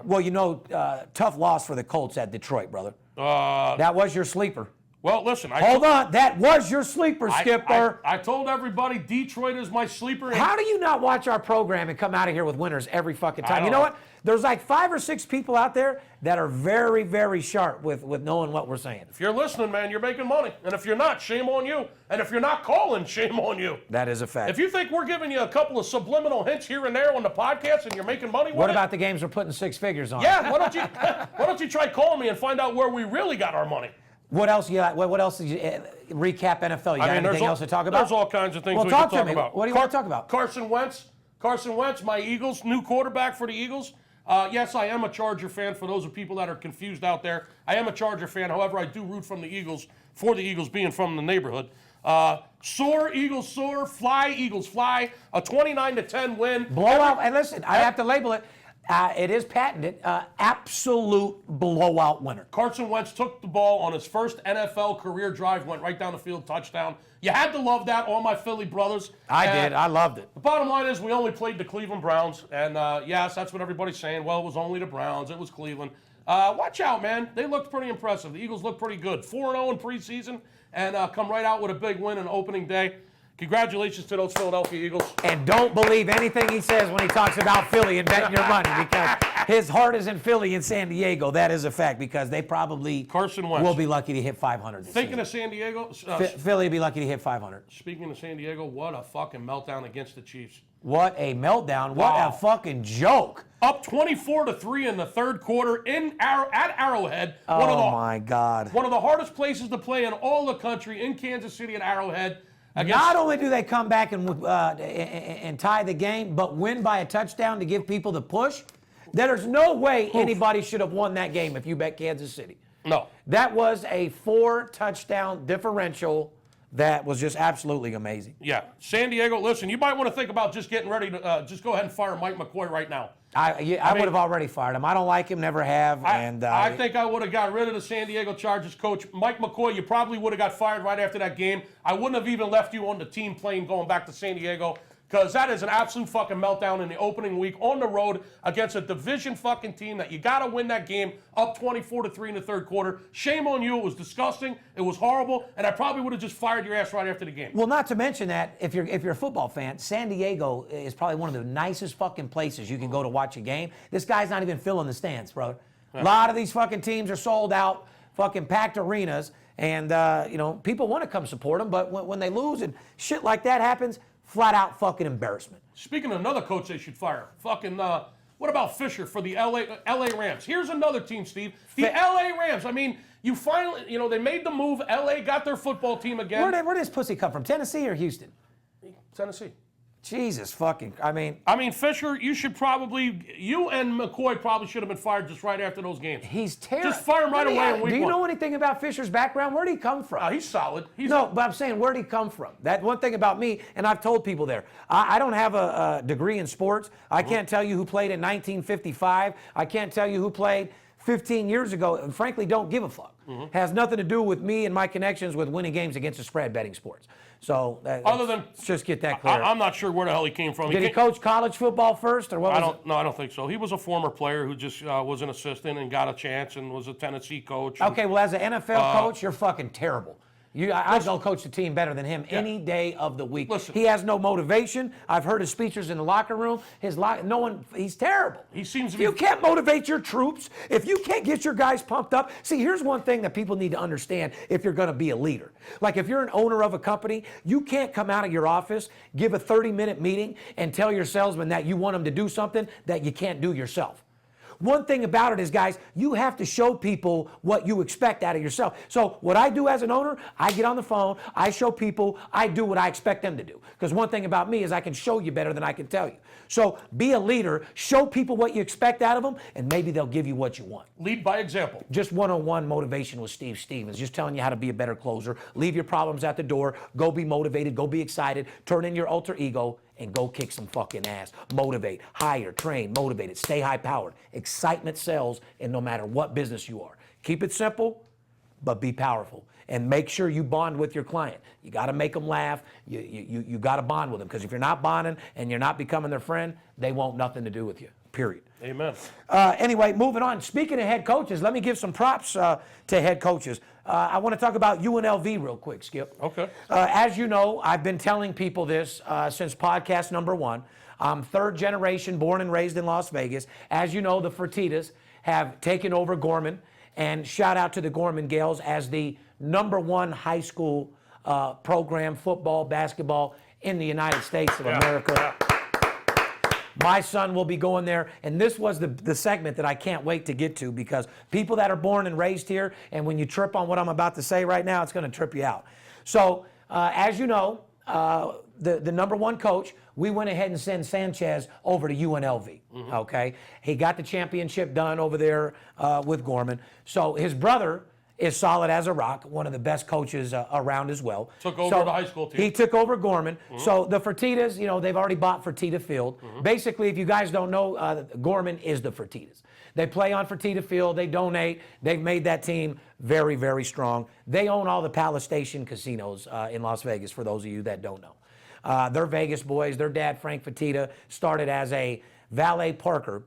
Well, tough loss for the Colts at Detroit, brother. That was your sleeper. Well, listen. Hold on. That was your sleeper, Skipper. I told everybody Detroit is my sleeper. How do you not watch our program and come out of here with winners every fucking time? You know what? There's like 5 or 6 people out there that are very, very sharp with knowing what we're saying. If you're listening, man, you're making money. And if you're not, shame on you. And if you're not calling, shame on you. That is a fact. If you think we're giving you a couple of subliminal hints here and there on the podcast and you're making money with What about the games we're putting 6 figures on? Yeah, why don't you try calling me and find out where we really got our money? What else you got? What else did you recap NFL? You got anything else to talk about? There's all kinds of things we can talk about. What do you want to talk about? Carson Wentz, my Eagles, new quarterback for the Eagles. Yes, I am a Charger fan. For those of people that are confused out there, I am a Charger fan. However, I do root from the Eagles, for the Eagles being from the neighborhood. Soar, Eagles soar, fly, Eagles fly. A 29-10 win. Blowout. And listen, I have to label it. It is patented. Absolute blowout winner. Carson Wentz took the ball on his first NFL career drive, went right down the field, touchdown. You had to love that, all my Philly brothers. I did. I loved it. The bottom line is we only played the Cleveland Browns, and yes, that's what everybody's saying. Well, it was only the Browns. It was Cleveland. Watch out, man. They looked pretty impressive. The Eagles looked pretty good. 4-0 in preseason, and come right out with a big win on opening day. Congratulations to those Philadelphia Eagles. And don't believe anything he says when he talks about Philly and betting your money, because his heart is in Philly and San Diego. That is a fact, because they probably Carson Wentz will be lucky to hit 500 this Thinking season. of San Diego, Philly will be lucky to hit 500. speaking of San Diego, what a fucking meltdown against the Chiefs. What a meltdown. What Wow. a fucking joke. Up 24-3 in the third quarter at Arrowhead. Oh, my God. One of the hardest places to play in all the country, in Kansas City at Arrowhead. Not only do they come back and tie the game, but win by a touchdown to give people the push, there's no way anybody should have won that game if you bet Kansas City. No. That was a 4-touchdown differential that was just absolutely amazing. Yeah. San Diego, listen, you might want to think about just getting ready to just go ahead and fire Mike McCoy right now. I would have already fired him. I don't like him, never have. I think I would have got rid of the San Diego Chargers coach. Mike McCoy, you probably would have got fired right after that game. I wouldn't have even left you on the team plane going back to San Diego, because that is an absolute fucking meltdown in the opening week on the road against a division fucking team that you got to win that game up 24-3 in the third quarter. Shame on you. It was disgusting. It was horrible. And I probably would have just fired your ass right after the game. Well, not to mention that if you're a football fan, San Diego is probably one of the nicest fucking places you can go to watch a game. This guy's not even filling the stands, brother. A lot of these fucking teams are sold out, fucking packed arenas, and people want to come support them, but when they lose and shit like that happens, flat out fucking embarrassment. Speaking of another coach they should fire, fucking, what about Fisher for the LA Rams? Here's another team, Steve. The LA Rams. I mean, you finally, they made the move. LA got their football team again. Where did this pussy come from? Tennessee or Houston? Tennessee. Jesus fucking, I mean, Fisher, you and McCoy probably should have been fired just right after those games. he's terrible. Just fire him right away in week Do you one. know anything about Fisher's background? Where'd he come from? He's solid. No, but I'm saying, where'd he come from? That one thing about me, and I've told people there, I don't have a degree in sports. I can't tell you who played in 1955. I can't tell you who played 15 years ago, and frankly don't give a fuck. Has nothing to do with me and my connections with winning games against the spread betting sports. So let's just get that clear. I'm not sure where the hell he came from. Did he coach college football first, or what was it? No, I don't think so. He was a former player who just was an assistant and got a chance and was a Tennessee coach. Okay, well, as an NFL coach, you're fucking terrible. I'd go coach the team better than him any day of the week. Listen. He has no motivation. I've heard his speeches in the locker room. He's terrible. He seems to be. You can't motivate your troops. If you can't get your guys pumped up. See, here's one thing that people need to understand if you're going to be a leader. Like if you're an owner of a company, you can't come out of your office, give a 30-minute meeting, and tell your salesman that you want them to do something that you can't do yourself. One thing about it is, guys, you have to show people what you expect out of yourself. So what I do as an owner, I get on the phone, I show people, I do what I expect them to do. Because one thing about me is I can show you better than I can tell you. So be a leader, show people what you expect out of them, and maybe they'll give you what you want. Lead by example. Just one-on-one motivation with Steve Stevens, just telling you how to be a better closer. Leave your problems at the door, go be motivated, go be excited, turn in your alter ego, and go kick some fucking ass. Motivate, hire, train, motivated, stay high-powered. Excitement sells in no matter what business you are. Keep it simple, but be powerful. And make sure you bond with your client. You got to make them laugh. You got to bond with them, because if you're not bonding and you're not becoming their friend, they want nothing to do with you, period. Amen. Anyway, moving on. Speaking of head coaches, let me give some props to head coaches. I want to talk about UNLV real quick, Skip. Okay. As you know, I've been telling people this since podcast number 1. I'm third generation, born and raised in Las Vegas. As you know, the Fertittas have taken over Gorman, and shout out to the Gorman Gales as the #1 high school program, football, basketball in the United States of America. My son will be going there, and this was the segment that I can't wait to get to, because people that are born and raised here, and when you trip on what I'm about to say right now, it's going to trip you out. So, as you know, the #1 coach we went ahead and sent Sanchez over to UNLV, okay? He got the championship done over there with Gorman. So his brother is solid as a rock, one of the best coaches around as well. Took over the high school team. He took over Gorman. So the Fertittas, you know, they've already bought Fertitta Field. Basically, if you guys don't know, Gorman is the Fertittas. They play on Fertitta Field. They donate. They've made that team very, very strong. They own all the Palace Station casinos in Las Vegas, for those of you that don't know. They're Vegas boys. Their dad, Frank Fertitta, started as a valet parker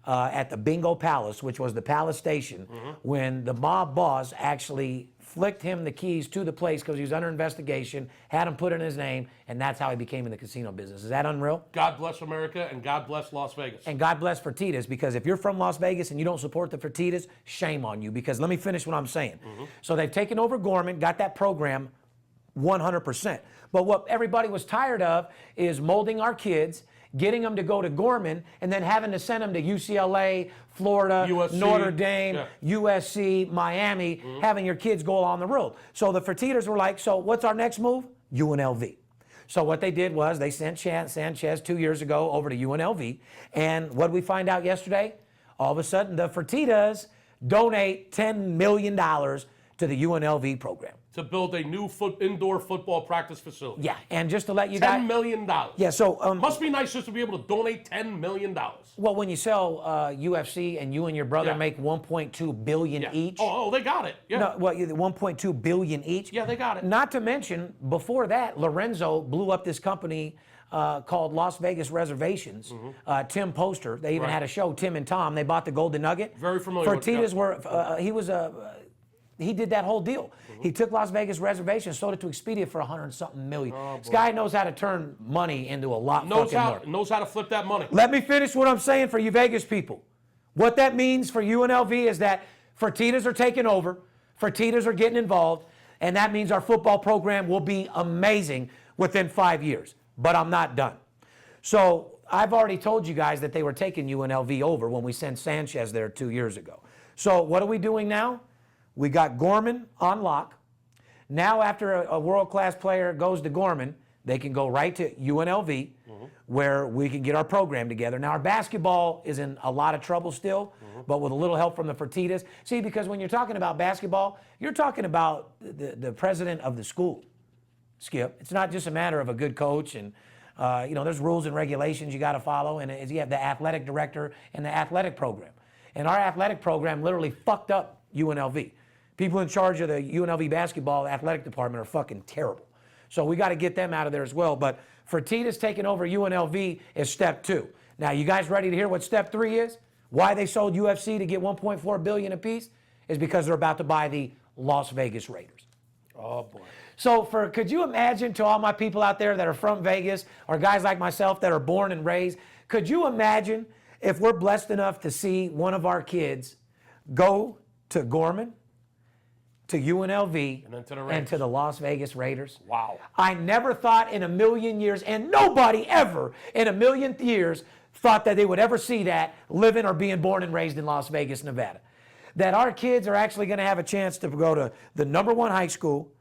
at the Bingo Palace, which was the Palace Station, when the mob boss actually flicked him the keys to the place because he was under investigation, had him put in his name, and that's how he became in the casino business. Is that unreal? God bless America, and God bless Las Vegas. And God bless Fertittas, because if you're from Las Vegas and you don't support the Fertittas, shame on you, because let me finish what I'm saying. So they've taken over Gorman, got that program 100%. But what everybody was tired of is molding our kids, getting them to go to Gorman, and then having to send them to UCLA, Florida, USC, Notre Dame, USC, Miami, having your kids go along the road. So the Fertittas were like, so what's our next move? UNLV. So what they did was they sent Sanchez 2 years ago over to UNLV, and what did we find out yesterday? All of a sudden, the Fertittas donate $10 million to the UNLV program. To build a new indoor football practice facility. Yeah, and just to let you guys... $10 million. Yeah, so... must be nice just to be able to donate $10 million. Well, when you sell UFC and you and your brother make $1.2 billion each... Oh, they got it. Yeah. No, well, $1.2 billion each? Yeah, they got it. Not to mention, before that, Lorenzo blew up this company called Las Vegas Reservations. Tim Poster, they even had a show, Tim and Tom. They bought the Golden Nugget. Very familiar with it. Fertittas were... he did that whole deal. He took Las Vegas Reservations, sold it to Expedia for $100-something million. This guy knows how to turn money into a lot more. Knows how to flip that money. Let me finish what I'm saying for you Vegas people. What that means for UNLV is that Fertittas are taking over, Fertittas are getting involved, and that means our football program will be amazing within 5 years. But I'm not done. So I've already told you guys that they were taking UNLV over when we sent Sanchez there 2 years ago. So what are we doing now? We got Gorman on lock. Now after a world-class player goes to Gorman, they can go right to UNLV, where we can get our program together. Now our basketball is in a lot of trouble still, but with a little help from the Fertittas. See, because when you're talking about basketball, you're talking about the president of the school, Skip. It's not just a matter of a good coach and you know, there's rules and regulations you got to follow, and you have the athletic director and the athletic program. And our athletic program literally fucked up UNLV. People in charge of the UNLV basketball athletic department are fucking terrible. So we got to get them out of there as well. But Fertitta's taking over UNLV is step 2. Now, you guys ready to hear what step 3 is? Why they sold UFC to get $1.4 billion apiece is because they're about to buy the Las Vegas Raiders. Oh, boy. So could you imagine, to all my people out there that are from Vegas, or guys like myself that are born and raised, could you imagine if we're blessed enough to see one of our kids go to Gorman, to UNLV, and to the Las Vegas Raiders? Wow. I never thought in a million years, and nobody ever in a million years thought that they would ever see that living or being born and raised in Las Vegas, Nevada. That our kids are actually going to have a chance to go to the #1 high school,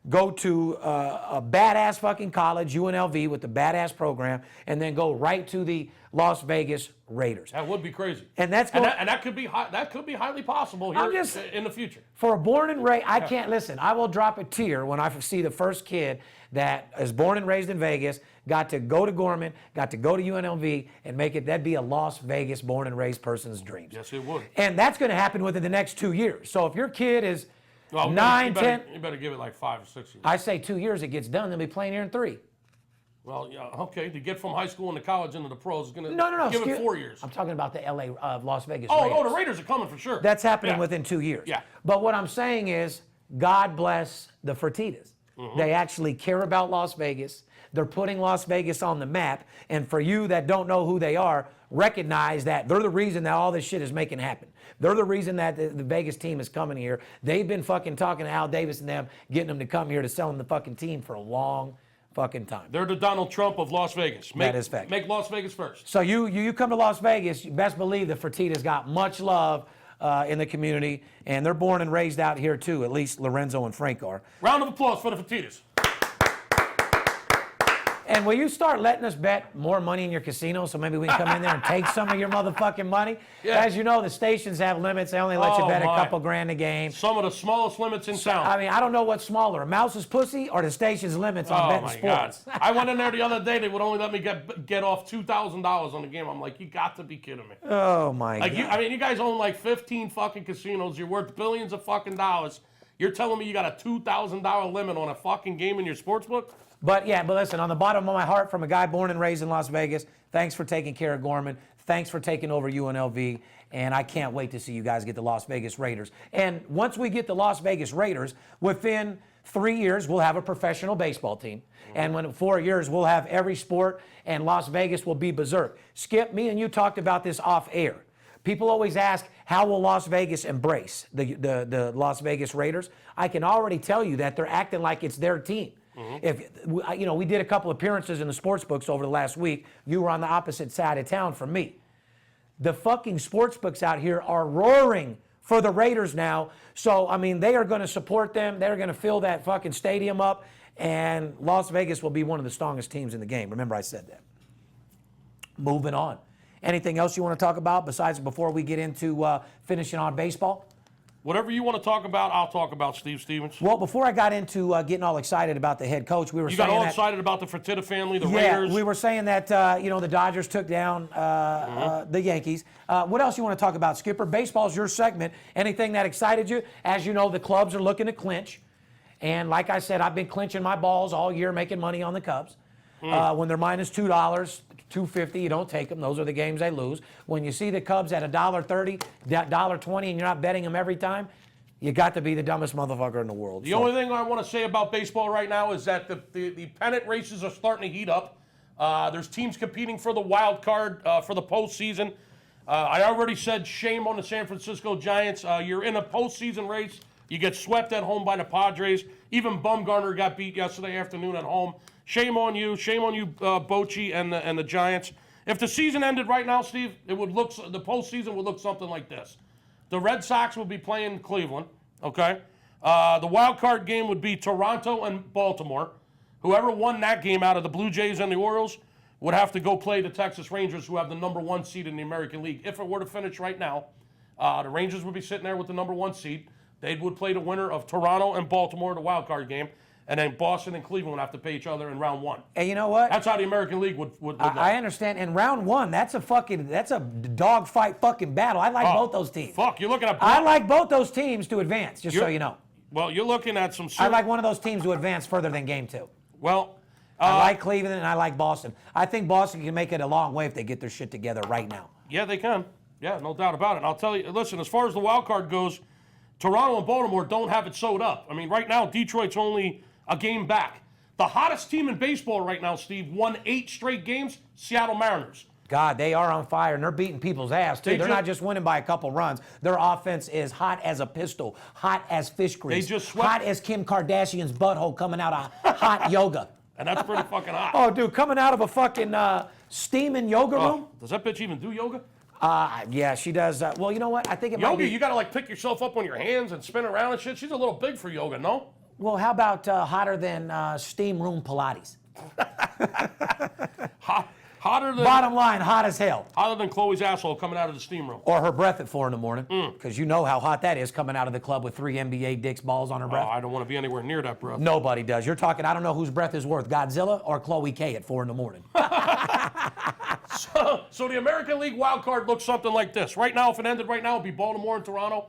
go to a badass fucking college, UNLV, with the badass program, and then go right to the Las Vegas Raiders. That would be crazy. And that's that could be highly possible here in the future. For a born and raised, I can't listen. I will drop a tear when I see the first kid that is born and raised in Vegas, got to go to Gorman, got to go to UNLV, and make it. That'd be a Las Vegas born and raised person's dreams. Yes, it would. And that's going to happen within the next 2 years. So if your kid is 10. You better give it like 5 or 6 years. I say 2 years it gets done. They'll be playing here in 3. Well, yeah, okay. To get from high school into college into the pros is going to give it 4 years. I'm talking about the Las Vegas Raiders. Oh, the Raiders are coming for sure. That's happening within 2 years. Yeah. But what I'm saying is, God bless the Fertittas. They actually care about Las Vegas. They're putting Las Vegas on the map. And for you that don't know who they are, recognize that they're the reason that all this shit is making happen. They're the reason that the Vegas team is coming here. They've been fucking talking to Al Davis and them, getting them to come here to sell them the fucking team for a long fucking time. They're the Donald Trump of Las Vegas. That is fact. Make Las Vegas first. So you come to Las Vegas, you best believe the Fertittas got much love in the community, and they're born and raised out here too. At least Lorenzo and Frank are. Round of applause for the Fertittas. And will you start letting us bet more money in your casino so maybe we can come in there and take some of your motherfucking money? Yeah. As you know, the stations have limits. They only let you bet a couple grand a game. Some of the smallest limits in town. I mean, I don't know what's smaller, a mouse's pussy or the station's limits on betting sports. God. I went in there the other day. They would only let me get off $2,000 on the game. I'm like, you got to be kidding me. Oh, my God. You guys own like 15 fucking casinos. You're worth billions of fucking dollars. You're telling me you got a $2,000 limit on a fucking game in your sports book? But listen, on the bottom of my heart, from a guy born and raised in Las Vegas, thanks for taking care of Gorman. Thanks for taking over UNLV. And I can't wait to see you guys get the Las Vegas Raiders. And once we get the Las Vegas Raiders, within 3 years, we'll have a professional baseball team. And in 4 years, we'll have every sport, and Las Vegas will be berserk. Skip, me and you talked about this off air. People always ask, how will Las Vegas embrace the Las Vegas Raiders? I can already tell you that they're acting like it's their team. If we did a couple appearances in the sports books over the last week. You were on the opposite side of town from me. The fucking sports books out here are roaring for the Raiders now. So, I mean, they are going to support them. They're going to fill that fucking stadium up. And Las Vegas will be one of the strongest teams in the game. Remember I said that. Moving on. Anything else you want to talk about besides before we get into finishing on baseball? Whatever you want to talk about, I'll talk about, Steve Stevens. Well, before I got into getting all excited about the head coach, we were saying You got all excited about the Fertitta family, the Raiders. Yeah, we were saying that, the Dodgers took down the Yankees. What else you want to talk about, Skipper? Baseball's your segment. Anything that excited you? As you know, the clubs are looking to clinch. And like I said, I've been clinching my balls all year, making money on the Cubs. When they're minus $2, $2.50, you don't take them. Those are the games they lose. When you see the Cubs at $1.30, $1.20, and you're not betting them every time, you got to be the dumbest motherfucker in the world. The only thing I want to say about baseball right now is that the pennant races are starting to heat up. There's teams competing for the wild card for the postseason. I already said shame on the San Francisco Giants. You're in a postseason race. You get swept at home by the Padres. Even Bumgarner got beat yesterday afternoon at home. Shame on you. Shame on you, Bochy and the Giants. If the season ended right now, Steve, the postseason would look something like this. The Red Sox would be playing Cleveland, okay? The wild card game would be Toronto and Baltimore. Whoever won that game out of the Blue Jays and the Orioles would have to go play the Texas Rangers, who have the #1 seed in the American League. If it were to finish right now, the Rangers would be sitting there with the #1 seed. They would play the winner of Toronto and Baltimore, the wild card game. And then Boston and Cleveland would have to play each other in round 1. And you know what? That's how the American League would look. I understand. In round 1, that's a dogfight fucking battle. I like both those teams. Fuck, you're looking at. I like both those teams to advance, just so you know. Well, you're looking at some. I like one of those teams to advance further than game 2. Well, I like Cleveland and I like Boston. I think Boston can make it a long way if they get their shit together right now. Yeah, they can. Yeah, no doubt about it. And I'll tell you, listen, as far as the wild card goes, Toronto and Baltimore don't have it sewed up. I mean, right now, Detroit's only a game back. The hottest team in baseball right now, Steve, won 8 straight games, Seattle Mariners. God, they are on fire, and they're beating people's ass, too. They're not just winning by a couple runs. Their offense is hot as a pistol, hot as fish grease, They just swept. hot as Kim Kardashian's butthole coming out of hot yoga. And that's pretty fucking hot. Oh, dude, coming out of a fucking steaming yoga room? Does that bitch even do yoga? Yeah, she does. Well, you know what? I think it might Yoga, be... you got to like pick yourself up on your hands and spin around and shit. She's a little big for yoga, no? Well, how about hotter than steam room Pilates? Hotter than. Bottom line, hot as hell. Hotter than Chloe's asshole coming out of the steam room. Or her breath at 4 in the morning, because you know how hot that is coming out of the club with 3 NBA dicks balls on her breath. Oh, I don't want to be anywhere near that breath. Nobody does. You're talking, I don't know whose breath is worth, Godzilla or Chloe K at 4 in the morning. So the American League wild card looks something like this. Right now, if it ended right now, it'd be Baltimore and Toronto.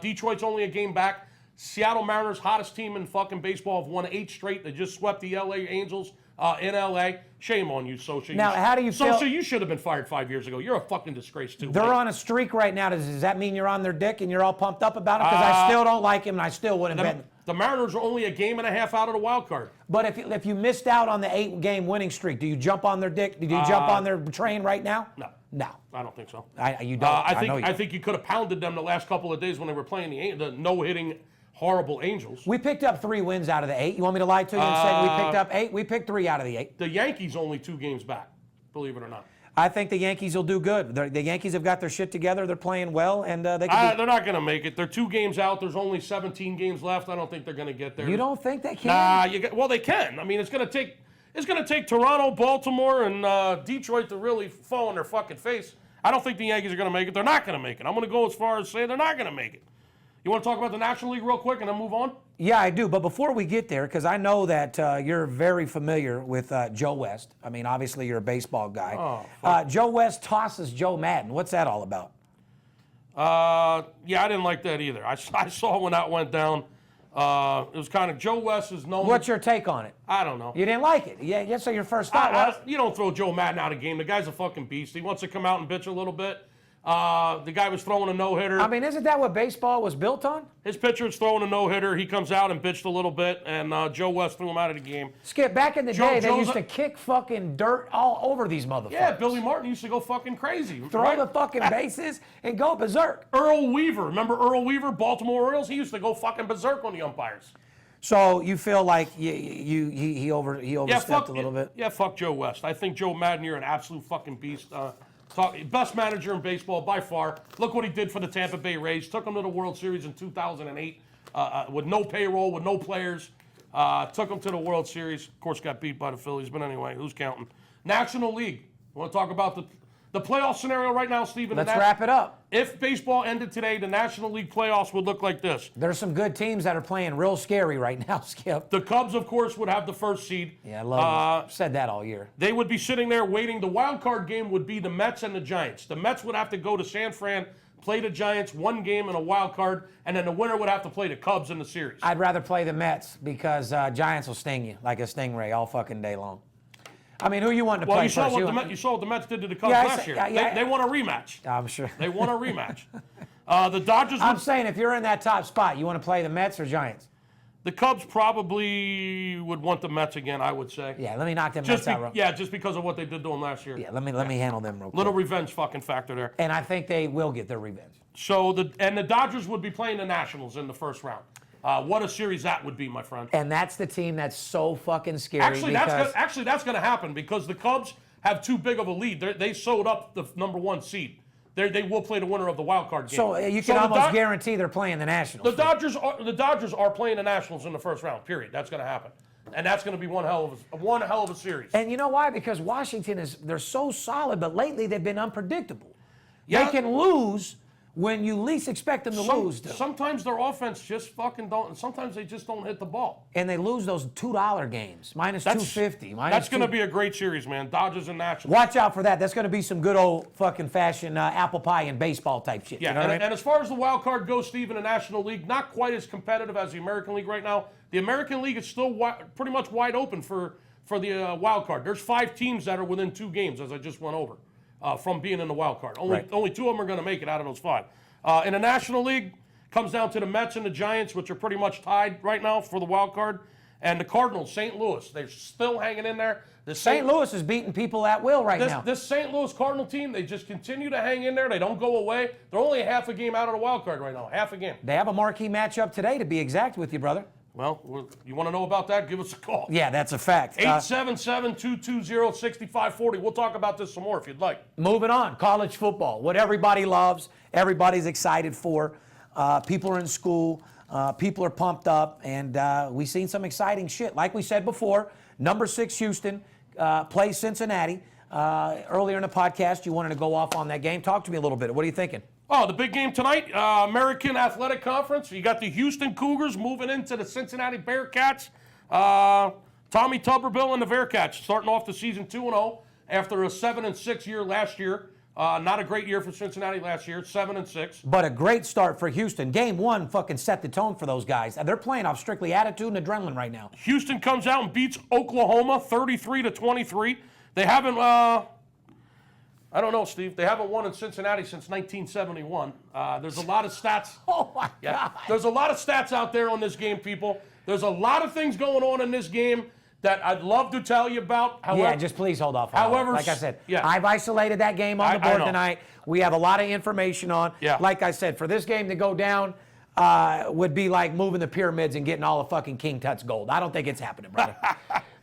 Detroit's only a game back. Seattle Mariners, hottest team in fucking baseball, have won 8 straight. They just swept the LA Angels in LA. Shame on you, Socha. Now, how do you feel? Socha, you should have been fired 5 years ago. You're a fucking disgrace, too. They're on a streak right now. Does that mean you're on their dick and you're all pumped up about it? Because I still don't like him and I still wouldn't bet. The Mariners are only a game and a half out of the wild card. But if you missed out on the 8-game winning streak, do you jump on their dick? Do you jump on their train right now? No. No. I don't think so. You don't. I think you could have pounded them the last couple of days when they were playing the no-hitting horrible Angels. We picked up 3 wins out of the 8. You want me to lie to you and say we picked up 8? We picked 3 out of the 8. The Yankees only 2 games back, believe it or not. I think the Yankees will do good. The Yankees have got their shit together. They're playing well, and they can They're not going to make it. They're 2 games out. There's only 17 games left. I don't think they're going to get there. You don't think they can? Nah, well, they can. I mean, it's going to take it's going to take Toronto, Baltimore, and Detroit to really fall on their fucking face. I don't think the Yankees are going to make it. They're not going to make it. I'm going to go as far as say they're not going to make it. You want to talk about the National League real quick and then move on? Yeah, I do. But before we get there, because I know that you're very familiar with Joe West. I mean, obviously you're a baseball guy. Joe West tosses Joe Madden. What's that all about? Yeah, I didn't like that either. I saw when that went down. It was kind of Joe West is known. What's your take on it? I don't know. You didn't like it. Yeah, so your first thought was? You don't throw Joe Madden out of game. The guy's a fucking beast. He wants to come out and bitch a little bit. The guy was throwing a no-hitter. I mean, isn't that what baseball was built on? His pitcher's throwing a no-hitter. He comes out and bitched a little bit, and Joe West threw him out of the game. Skip, back in the day, they used to kick fucking dirt all over these motherfuckers. Yeah, Billy Martin used to go fucking crazy. Throw the fucking bases and go berserk. Earl Weaver, remember Earl Weaver, Baltimore Orioles? He used to go fucking berserk on the umpires. So you feel like he overstepped a little bit? Yeah, fuck Joe West. I think Joe Madden, you're an absolute fucking beast. Best manager in baseball by far. Look what he did for the Tampa Bay Rays. Took them to the World Series in 2008 with no payroll, with no players. Took them to the World Series. Of course, got beat by the Phillies, but anyway, who's counting? National League. Want to talk about the playoff scenario right now, Steven? Let's wrap it up. If baseball ended today, the National League playoffs would look like this. There's some good teams that are playing real scary right now, Skip. The Cubs, of course, would have the first seed. Yeah, I love it. Said that all year. They would be sitting there waiting. The wild card game would be the Mets and the Giants. The Mets would have to go to San Fran, play the Giants, one game in a wild card, and then the winner would have to play the Cubs in the series. I'd rather play the Mets because Giants will sting you like a stingray all fucking day long. I mean, who you want to play first? You saw what the Mets did to the Cubs last year. They want a rematch. I'm sure. They want a rematch. The Dodgers. I'm saying if you're in that top spot, you want to play the Mets or Giants? The Cubs probably would want the Mets again, I would say. Yeah, let me knock them Mets out. Yeah, just because of what they did to them last year. Yeah, let me handle them real quick. Little revenge fucking factor there. And I think they will get their revenge. So the Dodgers would be playing the Nationals in the first round. What a series that would be, my friend. And that's the team that's so fucking scary. Actually, that's going to happen because the Cubs have too big of a lead. They sewed up the number one seed. They will play the winner of the wild card game. So you can almost guarantee they're playing the Nationals. The Dodgers are playing the Nationals in the first round. Period. That's going to happen, and that's going to be one hell of a series. And you know why? Because Washington they're so solid, but lately they've been unpredictable. Yeah. They can lose when you least expect them to lose. Sometimes their offense just fucking don't, and sometimes they just don't hit the ball. And they lose those $2 games, minus 250. That's going to be a great series, man. Dodgers and Nationals. Watch out for that. That's going to be some good old fucking fashion apple pie and baseball type shit. Yeah, you know what I mean? And as far as the wild card goes, Steve, in the National League, not quite as competitive as the American League right now. The American League is still pretty much wide open for the wild card. There's 5 teams that are within 2 games, as I just went over, from being in the wild card. Only 2 of them are going to make it out of those 5. In the National League, comes down to the Mets and the Giants, which are pretty much tied right now for the wild card. And the Cardinals, St. Louis, they're still hanging in there. St. Louis is beating people at will now. This St. Louis Cardinal team, they just continue to hang in there. They don't go away. They're only half a game out of the wild card right now, half a game. They have a marquee matchup today, to be exact with you, brother. Well, you want to know about that? Give us a call. Yeah, that's a fact. 877-220-6540. We'll talk about this some more if you'd like. Moving on, college football, what everybody loves, everybody's excited for. People are in school, people are pumped up, and we've seen some exciting shit. Like we said before, number 6 Houston plays Cincinnati. Earlier in the podcast, you wanted to go off on that game. Talk to me a little bit. What are you thinking? Oh, the big game tonight, American Athletic Conference. You got the Houston Cougars moving into the Cincinnati Bearcats. Tommy Tuberville and the Bearcats starting off the season 2-0 after a 7-6 year last year. Not a great year for Cincinnati last year, 7-6. But a great start for Houston. Game 1 fucking set the tone for those guys. They're playing off strictly attitude and adrenaline right now. Houston comes out and beats Oklahoma 33-23. They haven't... I don't know, Steve. They haven't won in Cincinnati since 1971. There's a lot of stats. Oh, my God. There's a lot of stats out there on this game, people. There's a lot of things going on in this game that I'd love to tell you about. However, just please hold off. However, like I said, I've isolated that game on the board tonight. We have a lot of information on. Yeah. Like I said, for this game to go down would be like moving the pyramids and getting all the fucking King Tut's gold. I don't think it's happening, brother.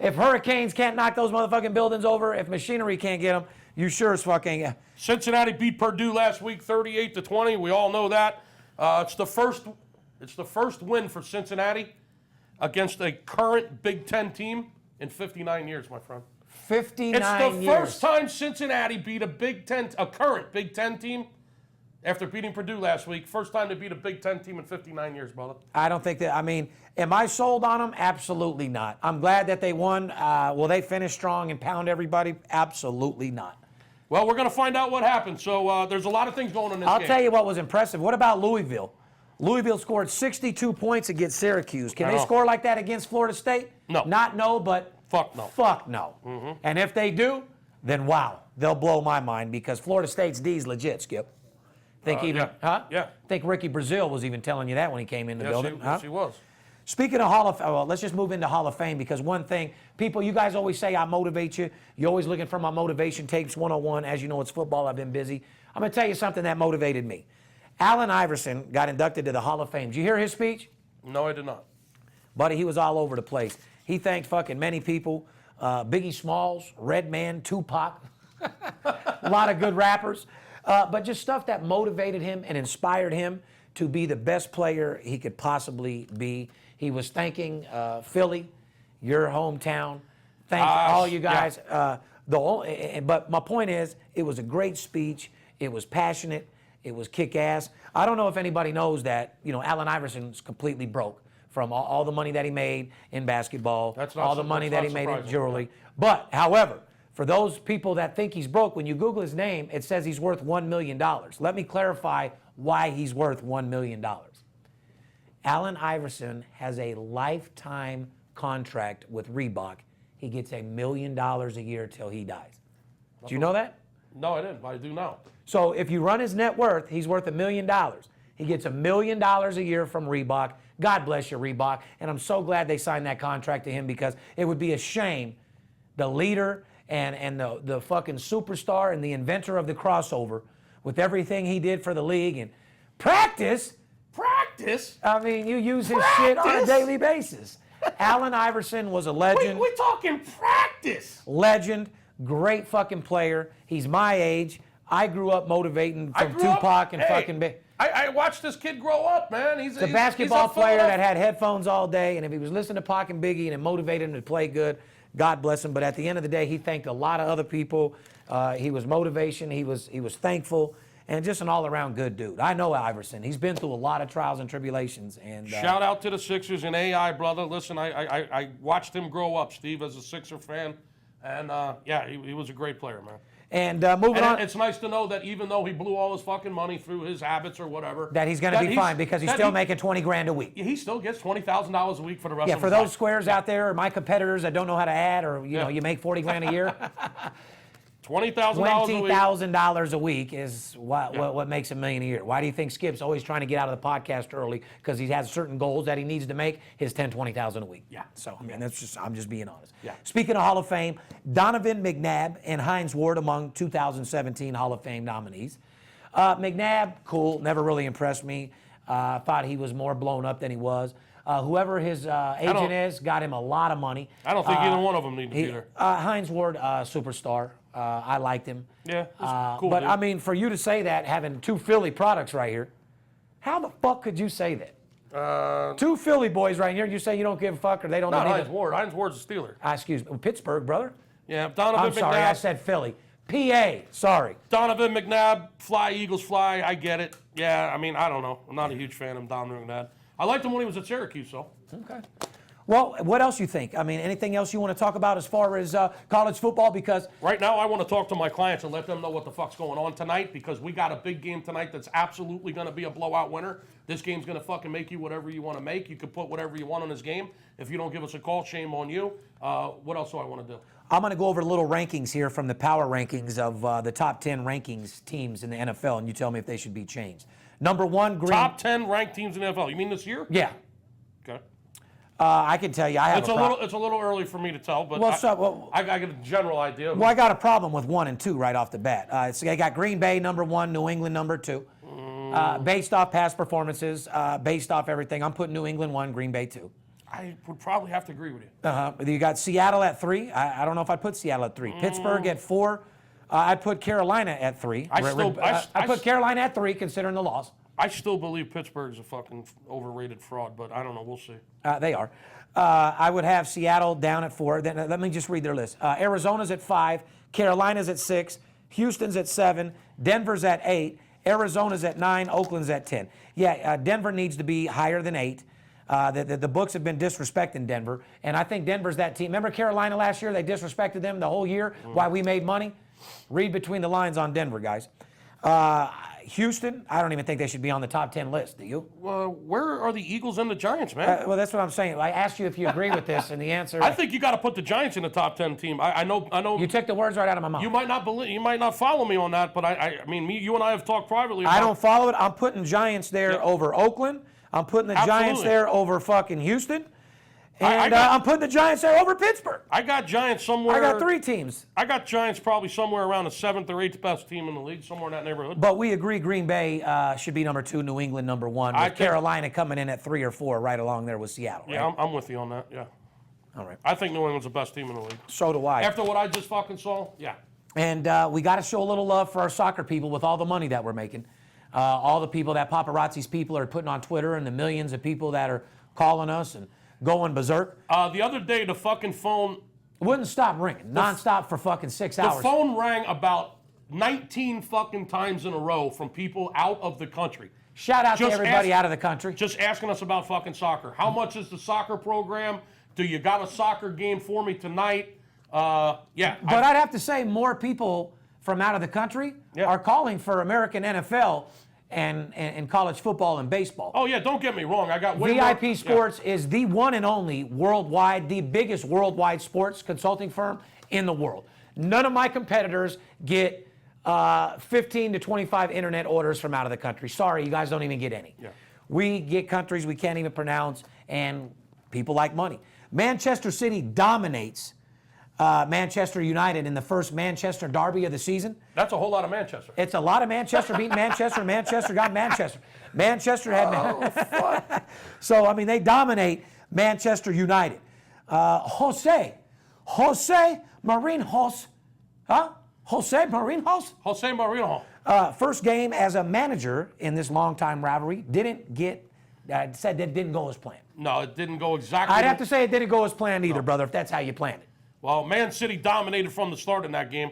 If hurricanes can't knock those motherfucking buildings over, if machinery can't get them, you sure as fucking... Cincinnati beat Purdue last week 38-20. We all know that. It's the first win for Cincinnati against a current Big Ten team in 59 years, my friend. 59 It's the years. first time Cincinnati beat a current Big Ten team after beating Purdue last week. First time to beat a Big Ten team in 59 years, brother. I don't think that, I mean, am I sold on them? Absolutely not. I'm glad that they won. Will they finish strong and pound everybody? Absolutely not. Well, we're going to find out what happened. So there's a lot of things going on in this game. I'll tell you what was impressive. What about Louisville? Louisville scored 62 points against Syracuse. Can they score like that against Florida State? No. Not no, but fuck no. Fuck no. And if they do, then wow, they'll blow my mind because Florida State's D's legit, Skip. Think Think Ricky Brazil was even telling you that when he came in the building. Yes, he was. Speaking of well, let's just move into Hall of Fame because one thing, people, you guys always say I motivate you. You're always looking for my motivation tapes 101. As you know, it's football. I've been busy. I'm going to tell you something that motivated me. Allen Iverson got inducted to the Hall of Fame. Did you hear his speech? No, I did not. Buddy, he was all over the place. He thanked fucking many people. Biggie Smalls, Redman, Tupac. A lot of good rappers. But just stuff that motivated him and inspired him to be the best player he could possibly be. He was thanking Philly, your hometown. Thank all you guys. Yeah. But my point is, it was a great speech. It was passionate. It was kick-ass. I don't know if anybody knows that, Allen Iverson's completely broke from all the money that he made in basketball, all the money that he made in jewelry. But, however, for those people that think he's broke, when you Google his name, it says he's worth $1 million. Let me clarify why he's worth $1 million. Allen Iverson has a lifetime contract with Reebok. He gets $1 million a year till he dies. Do you know that? No, I didn't, but I do now. So if you run his net worth, he's worth $1 million. He gets $1 million a year from Reebok. God bless you, Reebok. And I'm so glad they signed that contract to him because it would be a shame, the leader and the fucking superstar and the inventor of the crossover with everything he did for the league and practice. I mean, you use his shit on a daily basis. Allen Iverson was a legend. We're talking practice. Legend, great fucking player. He's my age. I grew up motivating from Tupac and fucking Big. I watched this kid grow up, man. He's a basketball player that had headphones all day, and if he was listening to Pac and Biggie and it motivated him to play good, God bless him. But at the end of the day, he thanked a lot of other people. He was motivation. He was thankful. And just an all-around good dude. I know Iverson. He's been through a lot of trials and tribulations. And shout out to the Sixers and AI, brother. Listen, I watched him grow up, Steve, as a Sixer fan. And, he was a great player, man. And moving on. It's nice to know that even though he blew all his fucking money through his habits or whatever. That he's going to be fine because he's still making $20 grand a week. He still gets $20,000 a week for the rest of his life. Yeah, for those squares out there, or my competitors that don't know how to add, or, you make $40 grand a year. $20,000 a week is what makes $1 million a year. Why do you think Skip's always trying to get out of the podcast early? Because he has certain goals that he needs to make. His $20,000 a week. Yeah. So I'm just being honest. Yeah. Speaking of Hall of Fame, Donovan McNabb and Hines Ward among 2017 Hall of Fame nominees. McNabb, cool, never really impressed me. Thought he was more blown up than he was. Whoever his agent is got him a lot of money. I don't think either one of them need to be there. Hines Ward, superstar. I liked him. Yeah, cool. But dude. I mean, for you to say that, having two Philly products right here, how the fuck could you say that? Two Philly boys right here. You say you don't give a fuck, or they don't. Not need Hines Ward. Hines Ward's a Steeler. Excuse me, Pittsburgh, brother. Yeah, Donovan I'm sorry, I said Philly. PA. Sorry. Donovan McNabb, fly Eagles fly. I get it. Yeah, I mean, I don't know. I'm not a huge fan of Donovan McNabb. I liked him when he was at Syracuse, though. Okay. Well, what else you think? I mean, anything else you want to talk about as far as college football? Because right now I want to talk to my clients and let them know what the fuck's going on tonight because we got a big game tonight that's absolutely going to be a blowout winner. This game's going to fucking make you whatever you want to make. You can put whatever you want on this game. If you don't give us a call, shame on you. What else do I want to do? I'm going to go over the little rankings here from the power rankings of the top 10 rankings teams in the NFL, and you tell me if they should be changed. Number one, top 10 ranked teams in the NFL. You mean this year? Yeah. Okay. I can tell you, I have It's a little early for me to tell, but I got a general idea. Well, I got a problem with 1 and 2 right off the bat. So I got Green Bay number 1, New England number 2. Based off past performances, based off everything, I'm putting New England 1, Green Bay 2. I would probably have to agree with you. You got Seattle at 3. I don't know if I'd put Seattle at 3. Pittsburgh at 4. I'd put Carolina at 3. I put Carolina at 3 considering the loss. I still believe Pittsburgh's a fucking overrated fraud, but I don't know. We'll see. They are. I would have Seattle down at 4. Then let me just read their list. Arizona's at 5. Carolina's at 6. Houston's at 7. Denver's at 8. Arizona's at 9. Oakland's at 10. Yeah, Denver needs to be higher than 8. The books have been disrespecting Denver, and I think Denver's that team. Remember Carolina last year? They disrespected them the whole year. Why we made money? Read between the lines on Denver, guys. Houston, I don't even think they should be on the top 10 list. Do you? Where are the Eagles and the Giants, man? Well, that's what I'm saying. I asked you if you agree with this, and the answer. I think you got to put the Giants in the top 10 team. I know. You took the words right out of my mouth. You might not believe. You might not follow me on that, but I mean, you and I have talked privately. I don't follow it. I'm putting Giants there over Oakland. I'm putting the Giants there over fucking Houston. And I'm putting the Giants there over Pittsburgh. I got Giants somewhere. I got 3 teams. I got Giants probably somewhere around the 7th or 8th best team in the league, somewhere in that neighborhood. But we agree Green Bay should be number 2, New England number 1, with Carolina coming in at 3 or 4, right along there with Seattle. Right? Yeah, I'm with you on that, yeah. All right. I think New England's the best team in the league. So do I. After what I just fucking saw, yeah. And we got to show a little love for our soccer people with all the money that we're making. All the people that paparazzi's people are putting on Twitter, and the millions of people that are calling us and going berserk. The other day, the fucking phone wouldn't stop ringing, nonstop for fucking 6 hours. The phone rang about 19 fucking times in a row from people out of the country. Shout out to everybody out of the country. Just asking us about fucking soccer. How much is the soccer program? Do you got a soccer game for me tonight? Yeah. But I'd have to say more people from out of the country are calling for American NFL and college football and baseball. Oh, yeah, don't get me wrong. I got VIP Sports is the one and only worldwide, the biggest worldwide sports consulting firm in the world. None of my competitors get 15 to 25 internet orders from out of the country. Sorry, you guys don't even get any. Yeah. We get countries we can't even pronounce, and people like money. Manchester City dominates Manchester United in the first Manchester derby of the season. That's a whole lot of Manchester. It's a lot of Manchester beating Manchester. Manchester got Manchester. Manchester had So, I mean, they dominate Manchester United. Jose Mourinho. Jose Mourinho. First game as a manager in this long-time rivalry. Said that didn't go as planned. No, it didn't go exactly. I'd have to say it didn't go as planned either, brother, if that's how you planned it. Well, Man City dominated from the start in that game.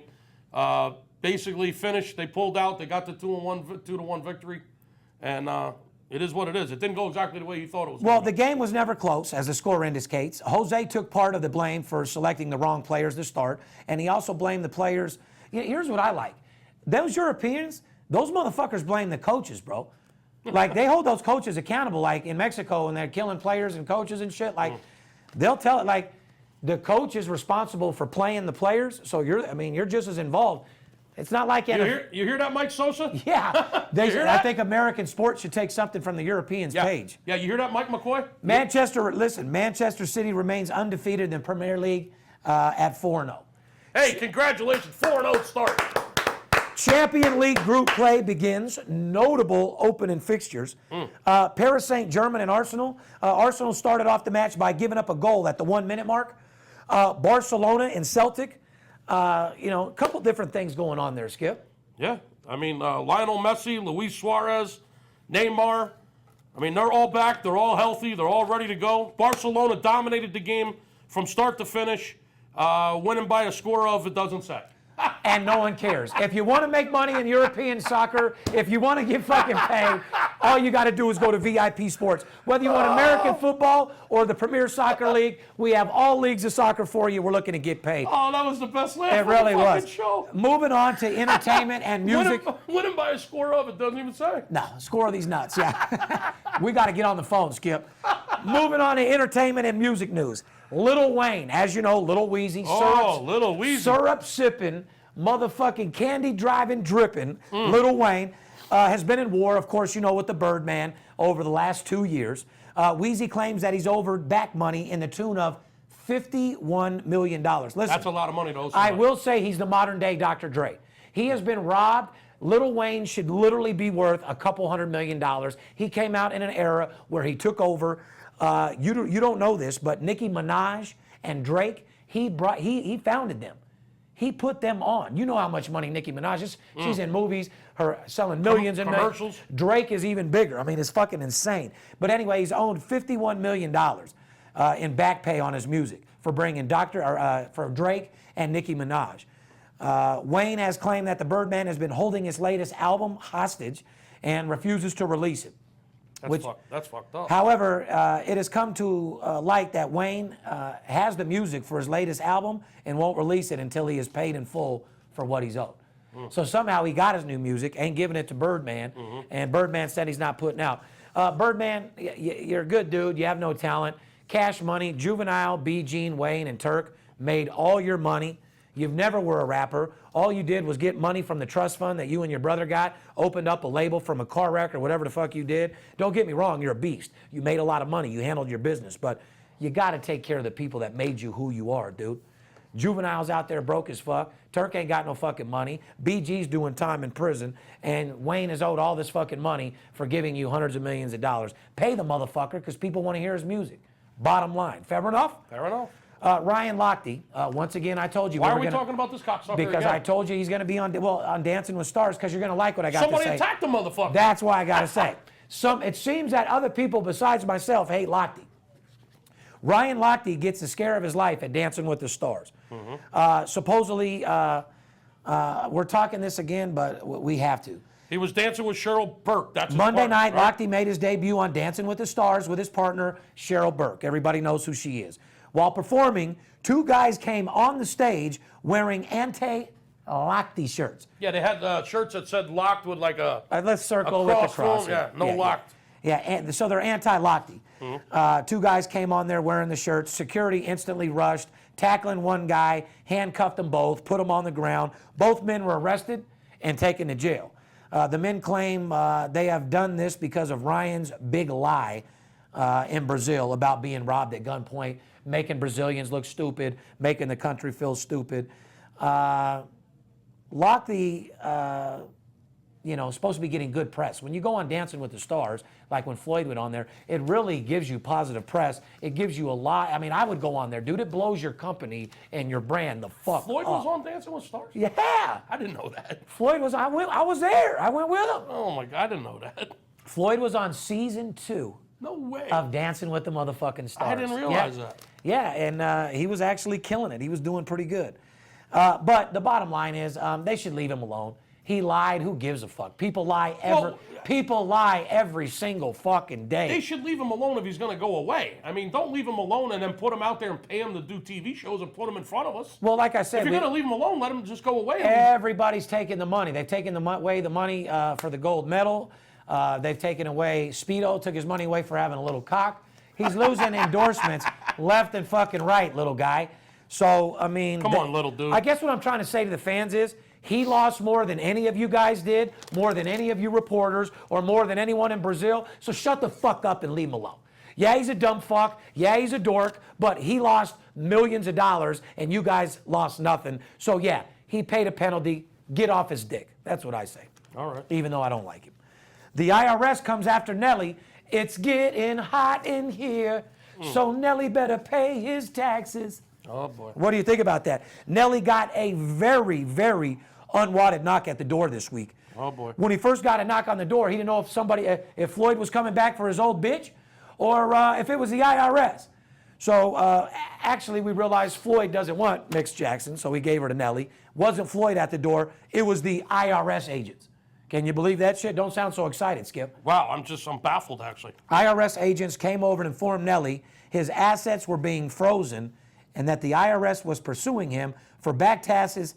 Basically finished. They pulled out. They got the 2-1 victory. And it is what it is. It didn't go exactly the way you thought it was. Well, the game was never close, as the score indicates. Jose took part of the blame for selecting the wrong players to start, and he also blamed the players. Here's what I like. Those Europeans, those motherfuckers blame the coaches, bro. Like, they hold those coaches accountable, like in Mexico, and they're killing players and coaches and shit. Like, they'll tell it, like, the coach is responsible for playing the players, so you're just as involved. It's not like... You hear that, Mike Sosa? Yeah. I think American sports should take something from the Europeans' page. Yeah, you hear that, Mike McCoy? Manchester City remains undefeated in the Premier League at 4-0. Hey, congratulations, 4-0 start. Champion League group play begins. Notable opening fixtures. Paris Saint-Germain and Arsenal. Arsenal started off the match by giving up a goal at the 1-minute mark. Barcelona and Celtic. A couple different things going on there, Skip. Yeah, I mean, Lionel Messi, Luis Suarez, Neymar. I mean, they're all back. They're all healthy. They're all ready to go. Barcelona dominated the game from start to finish, winning by a score of, it doesn't say. And no one cares. If you want to make money in European soccer, if you want to get fucking paid, all you got to do is go to VIP Sports. Whether you want American football or the Premier Soccer League, we have all leagues of soccer for you. We're looking to get paid. Oh, that was the best laugh it really of the fucking was. show. Moving on to entertainment and music. Winning by a score of, it doesn't even say. No, score of these nuts, yeah. We got to get on the phone, Skip. Moving on to entertainment and music news. Lil Wayne, as you know, Lil Weezy, Lil Weezy. syrup sipping, motherfucking candy driving, dripping. Lil Wayne has been in war, of course, with the Birdman over the last 2 years. Weezy claims that he's owed back money in the tune of $51 million. Listen, that's a lot of money, though. I will say he's the modern day Dr. Dre. He has been robbed. Lil Wayne should literally be worth a couple $100 million. He came out in an era where he took over. You don't know this, but Nicki Minaj and Drake, he founded them. He put them on. You know how much money Nicki Minaj is. She's in movies, her selling millions and commercials. Drake is even bigger. I mean, it's fucking insane. But anyway, he's owned $51 million in back pay on his music for bringing for Drake and Nicki Minaj. Wayne has claimed that the Birdman has been holding his latest album hostage and refuses to release it. That's fucked up. However, it has come to light that Wayne has the music for his latest album and won't release it until he is paid in full for what he's owed. So somehow he got his new music, ain't giving it to Birdman, and Birdman said he's not putting out. Birdman, you're a good dude. You have no talent. Cash Money, Juvenile, B. Gene, Wayne, and Turk made all your money. You've never were a rapper. All you did was get money from the trust fund that you and your brother got, opened up a label from a car wreck or whatever the fuck you did. Don't get me wrong, you're a beast. You made a lot of money. You handled your business. But you got to take care of the people that made you who you are, dude. Juvenile's out there broke as fuck. Turk ain't got no fucking money. BG's doing time in prison. And Wayne is owed all this fucking money for giving you hundreds of millions of dollars. Pay the motherfucker because people want to hear his music. Bottom line. Fair enough? Fair enough. Ryan Lochte, once again, I told you. Why are we talking about this cocksucker Because again? I told you he's going to be on Dancing with Stars because you're going to like what I got to say. Somebody attacked the motherfucker. That's why I got to say. It seems that other people besides myself hate Lochte. Ryan Lochte gets the scare of his life at Dancing with the Stars. Supposedly, we're talking this again, but we have to. He was dancing with Cheryl Burke. That's his Monday partner, night, right? Lochte made his debut on Dancing with the Stars with his partner, Cheryl Burke. Everybody knows who she is. While performing, two guys came on the stage wearing anti-Lochte shirts. Yeah, they had shirts that said locked with like a Let's circle with the cross. Yeah, no locked. Yeah, and so they're anti-Lochte. Two guys came on there wearing the shirts. Security instantly rushed, tackling one guy, handcuffed them both, put them on the ground. Both men were arrested and taken to jail. The men claim they have done this because of Ryan's big lie in Brazil about being robbed at gunpoint, making Brazilians look stupid, making the country feel stupid. Lochte, is supposed to be getting good press. When you go on Dancing with the Stars, like when Floyd went on there, it really gives you positive press. It gives you a lot. I mean, I would go on there, dude. It blows your company and your brand the fuck Floyd up. was on Dancing with Stars? Yeah. I didn't know that. Floyd was, I was there. I went with him. Oh my God, I didn't know that. Floyd was on season 2 No way. of Dancing with the motherfucking Stars. I didn't realize that. Yeah, and he was actually killing it. He was doing pretty good. But the bottom line is they should leave him alone. He lied. Who gives a fuck? People lie every single fucking day. They should leave him alone if he's going to go away. I mean, don't leave him alone and then put him out there and pay him to do TV shows and put him in front of us. Well, like I said, if you're going to leave him alone, let him just go away. Everybody's taking the money. They've taken away the money for the gold medal. They've taken away Speedo, took his money away for having a little cock. He's losing endorsements left and fucking right, little guy. So, I mean... Come on, little dude. I guess what I'm trying to say to the fans is, he lost more than any of you guys did, more than any of you reporters, or more than anyone in Brazil. So shut the fuck up and leave him alone. Yeah, he's a dumb fuck. Yeah, he's a dork. But he lost millions of dollars, and you guys lost nothing. So yeah, he paid a penalty. Get off his dick. That's what I say. All right. Even though I don't like him. The IRS comes after Nelly. It's getting hot in here, so Nelly better pay his taxes. Oh, boy. What do you think about that? Nelly got a very, very unwanted knock at the door this week. Oh, boy. When he first got a knock on the door, he didn't know if Floyd was coming back for his old bitch or if it was the IRS. So actually, we realized Floyd doesn't want Mix Jackson, so he gave her to Nelly. Wasn't Floyd at the door. It was the IRS agents. Can you believe that shit? Don't sound so excited, Skip. Wow, I'm baffled, actually. IRS agents came over and informed Nelly his assets were being frozen and that the IRS was pursuing him for back taxes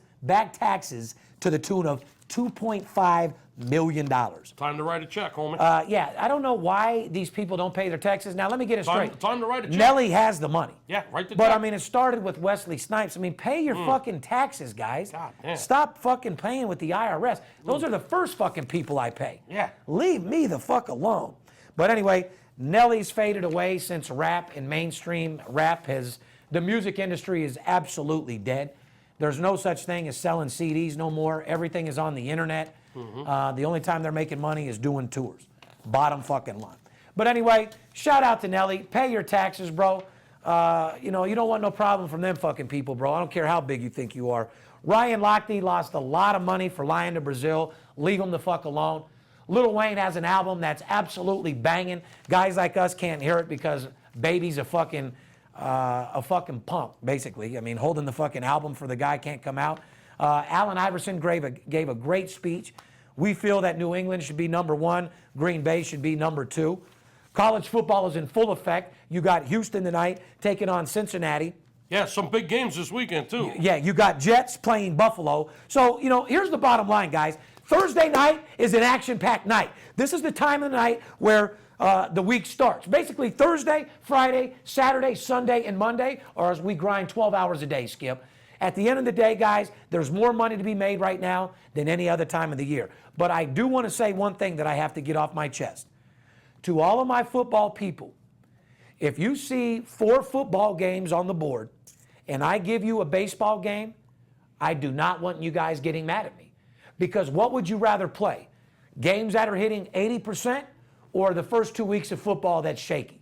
to the tune of $2.5 million. Time to write a check, homie. Yeah, I don't know why these people don't pay their taxes. Now, let me get it straight. Time to write a check. Nelly has the money. Yeah, write the But, check. I mean, it started with Wesley Snipes. I mean, pay your fucking taxes, guys. God damn. Stop fucking paying with the IRS. Those are the first fucking people I pay. Yeah. Leave me the fuck alone. But anyway, Nelly's faded away since rap and mainstream rap the music industry is absolutely dead. There's no such thing as selling CDs no more. Everything is on the internet. The only time they're making money is doing tours. Bottom fucking line. But anyway, shout out to Nelly. Pay your taxes, bro. You don't want no problem from them fucking people, bro. I don't care how big you think you are. Ryan Lochte lost a lot of money for lying to Brazil. Leave him the fuck alone. Lil Wayne has an album that's absolutely banging. Guys like us can't hear it because Baby's a fucking punk, basically. I mean, holding the fucking album for the guy can't come out. Allen Iverson gave a great speech. We feel that New England should be number 1. Green Bay should be number 2. College football is in full effect. You got Houston tonight taking on Cincinnati. Yeah, some big games this weekend, too. Yeah, you got Jets playing Buffalo. So, here's the bottom line, guys. Thursday night is an action-packed night. This is the time of the night where the week starts. Basically, Thursday, Friday, Saturday, Sunday, and Monday, or as we grind 12 hours a day, Skip. At the end of the day, guys, there's more money to be made right now than any other time of the year. But I do want to say one thing that I have to get off my chest. To all of my football people, if you see 4 football games on the board and I give you a baseball game, I do not want you guys getting mad at me. Because what would you rather play? Games that are hitting 80% or the first 2 weeks of football that's shaky?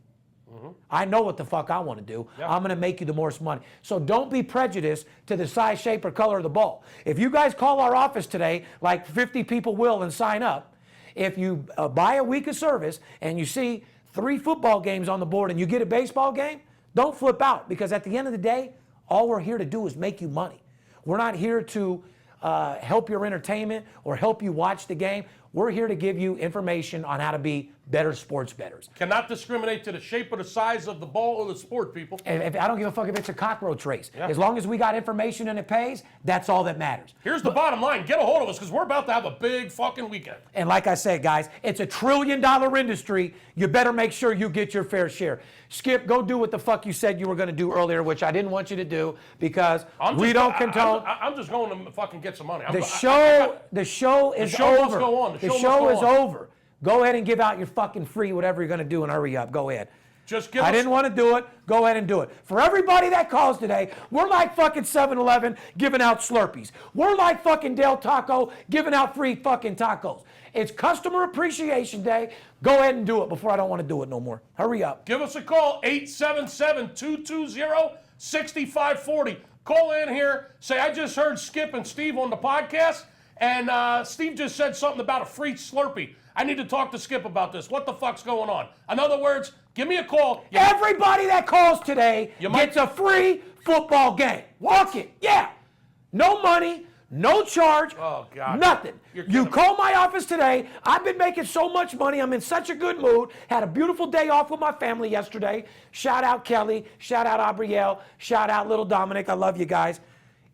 Mm-hmm. I know what the fuck I want to do. Yep. I'm going to make you the most money. So don't be prejudiced to the size, shape, or color of the ball. If you guys call our office today, like 50 people will, and sign up, if you buy a week of service and you see 3 football games on the board and you get a baseball game, don't flip out. Because at the end of the day, all we're here to do is make you money. We're not here to help your entertainment or help you watch the game. We're here to give you information on how to be better sports bettors. Cannot discriminate to the shape or the size of the ball or the sport, people. And I don't give a fuck if it's a cockroach race. Yeah. As long as we got information and it pays, that's all that matters. Here's the bottom line. Get a hold of us because we're about to have a big fucking weekend. And like I said, guys, it's $1 trillion industry. You better make sure you get your fair share. Skip, go do what the fuck you said you were going to do earlier, which I didn't want you to do because we don't condone. I'm just going to fucking get some money. The show is over. The show must go on. The show is over. Go ahead and give out your fucking free whatever you're going to do and hurry up. Go ahead. I didn't want to do it. Go ahead and do it. For everybody that calls today, we're like fucking 7-Eleven giving out Slurpees. We're like fucking Del Taco giving out free fucking tacos. It's Customer Appreciation Day. Go ahead and do it before I don't want to do it no more. Hurry up. Give us a call, 877-220-6540. Call in here. Say, I just heard Skip and Steve on the podcast, and Steve just said something about a free Slurpee. I need to talk to Skip about this. What the fuck's going on? In other words, give me a call. Everybody that calls today gets a free football game. Fuck it. Yeah. No money, no charge, nothing. You call my office today. I've been making so much money. I'm in such a good mood. Had a beautiful day off with my family yesterday. Shout out Kelly. Shout out Abrielle. Shout out little Dominic. I love you guys.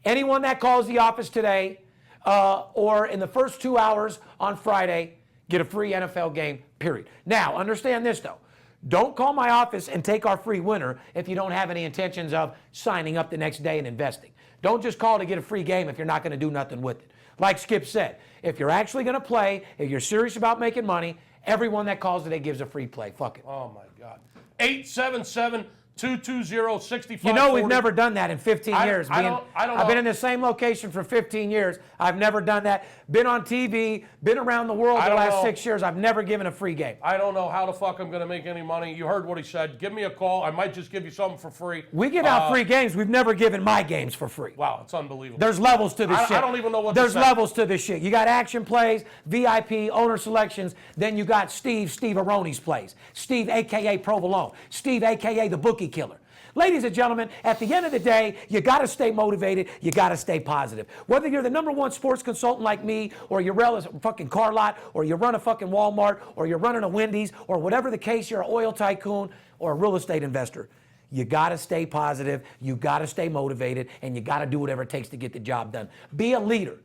Anyone that calls the office today or in the first 2 hours on Friday, get a free NFL game, period. Now, understand this, though. Don't call my office and take our free winner if you don't have any intentions of signing up the next day and investing. Don't just call to get a free game if you're not going to do nothing with it. Like Skip said, if you're actually going to play, if you're serious about making money, everyone that calls today gives a free play. Fuck it. Oh, my God. 877-220-6540. You know we've never done that in 15 years. I've been in the same location for 15 years. I've never done that. Been on TV, been around the world the last 6 years. I've never given a free game. I don't know how the fuck I'm going to make any money. You heard what he said. Give me a call. I might just give you something for free. We give out free games. We've never given my games for free. Wow, it's unbelievable. There's levels to this shit. I don't even know what There's levels to this shit. You got action plays, VIP, owner selections. Then you got Steve Aronis plays. Steve, a.k.a. Provolone. Steve, a.k.a. the Bookie Killer. Ladies and gentlemen, at the end of the day, you got to stay motivated. You got to stay positive. Whether you're the #1 sports consultant like me, or you run a fucking car lot, or you run a fucking Walmart, or you're running a Wendy's, or whatever the case, you're an oil tycoon or a real estate investor. You got to stay positive. You got to stay motivated, and you got to do whatever it takes to get the job done. Be a leader.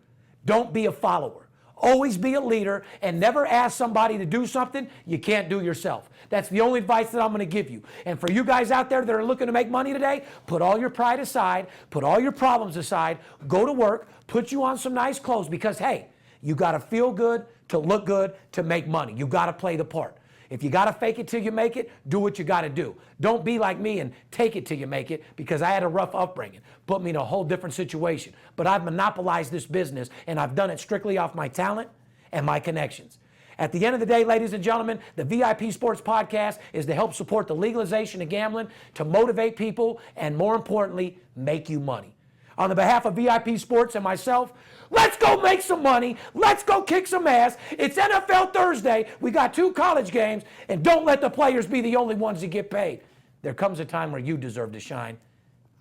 Don't be a follower. Always be a leader and never ask somebody to do something you can't do yourself. That's the only advice that I'm going to give you. And for you guys out there that are looking to make money today, put all your pride aside, put all your problems aside, go to work, put you on some nice clothes because, hey, you got to feel good to look good to make money. You got to play the part. If you got to fake it till you make it, do what you got to do. Don't be like me and take it till you make it because I had a rough upbringing. Put me in a whole different situation. But I've monopolized this business and I've done it strictly off my talent and my connections. At the end of the day, ladies and gentlemen, the VIP Sports Podcast is to help support the legalization of gambling, to motivate people, and more importantly, make you money. on the behalf of VIP Sports and myself, let's go make some money. Let's go kick some ass. It's NFL Thursday. We got 2 college games, and don't let the players be the only ones that get paid. There comes a time where you deserve to shine.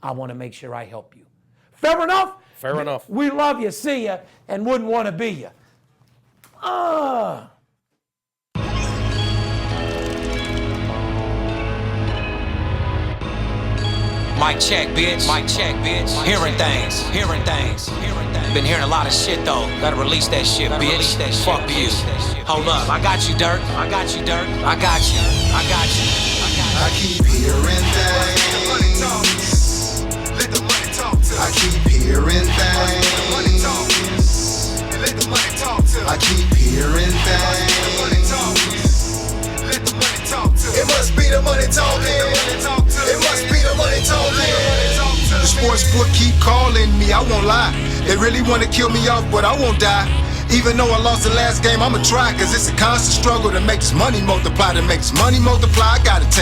I want to make sure I help you. Fair enough? Fair enough. We love you, see ya, and wouldn't want to be you. Mic check, bitch. Mic check, bitch. Hearing things. Hearing things. Been hearing a lot of shit though. Gotta release that shit, bitch. Fuck you. Hold up. I got you, Dirk. I got you, Dirk. I got you. I got you. I keep hearing things. I keep hearing things. I keep hearing things. It must be the money talking. It must be the money talking. The sports book keep calling me, I won't lie. They really want to kill me off, but I won't die. Even though I lost the last game, I'ma try, cause it's a constant struggle to make this money multiply. To make this money multiply, I gotta take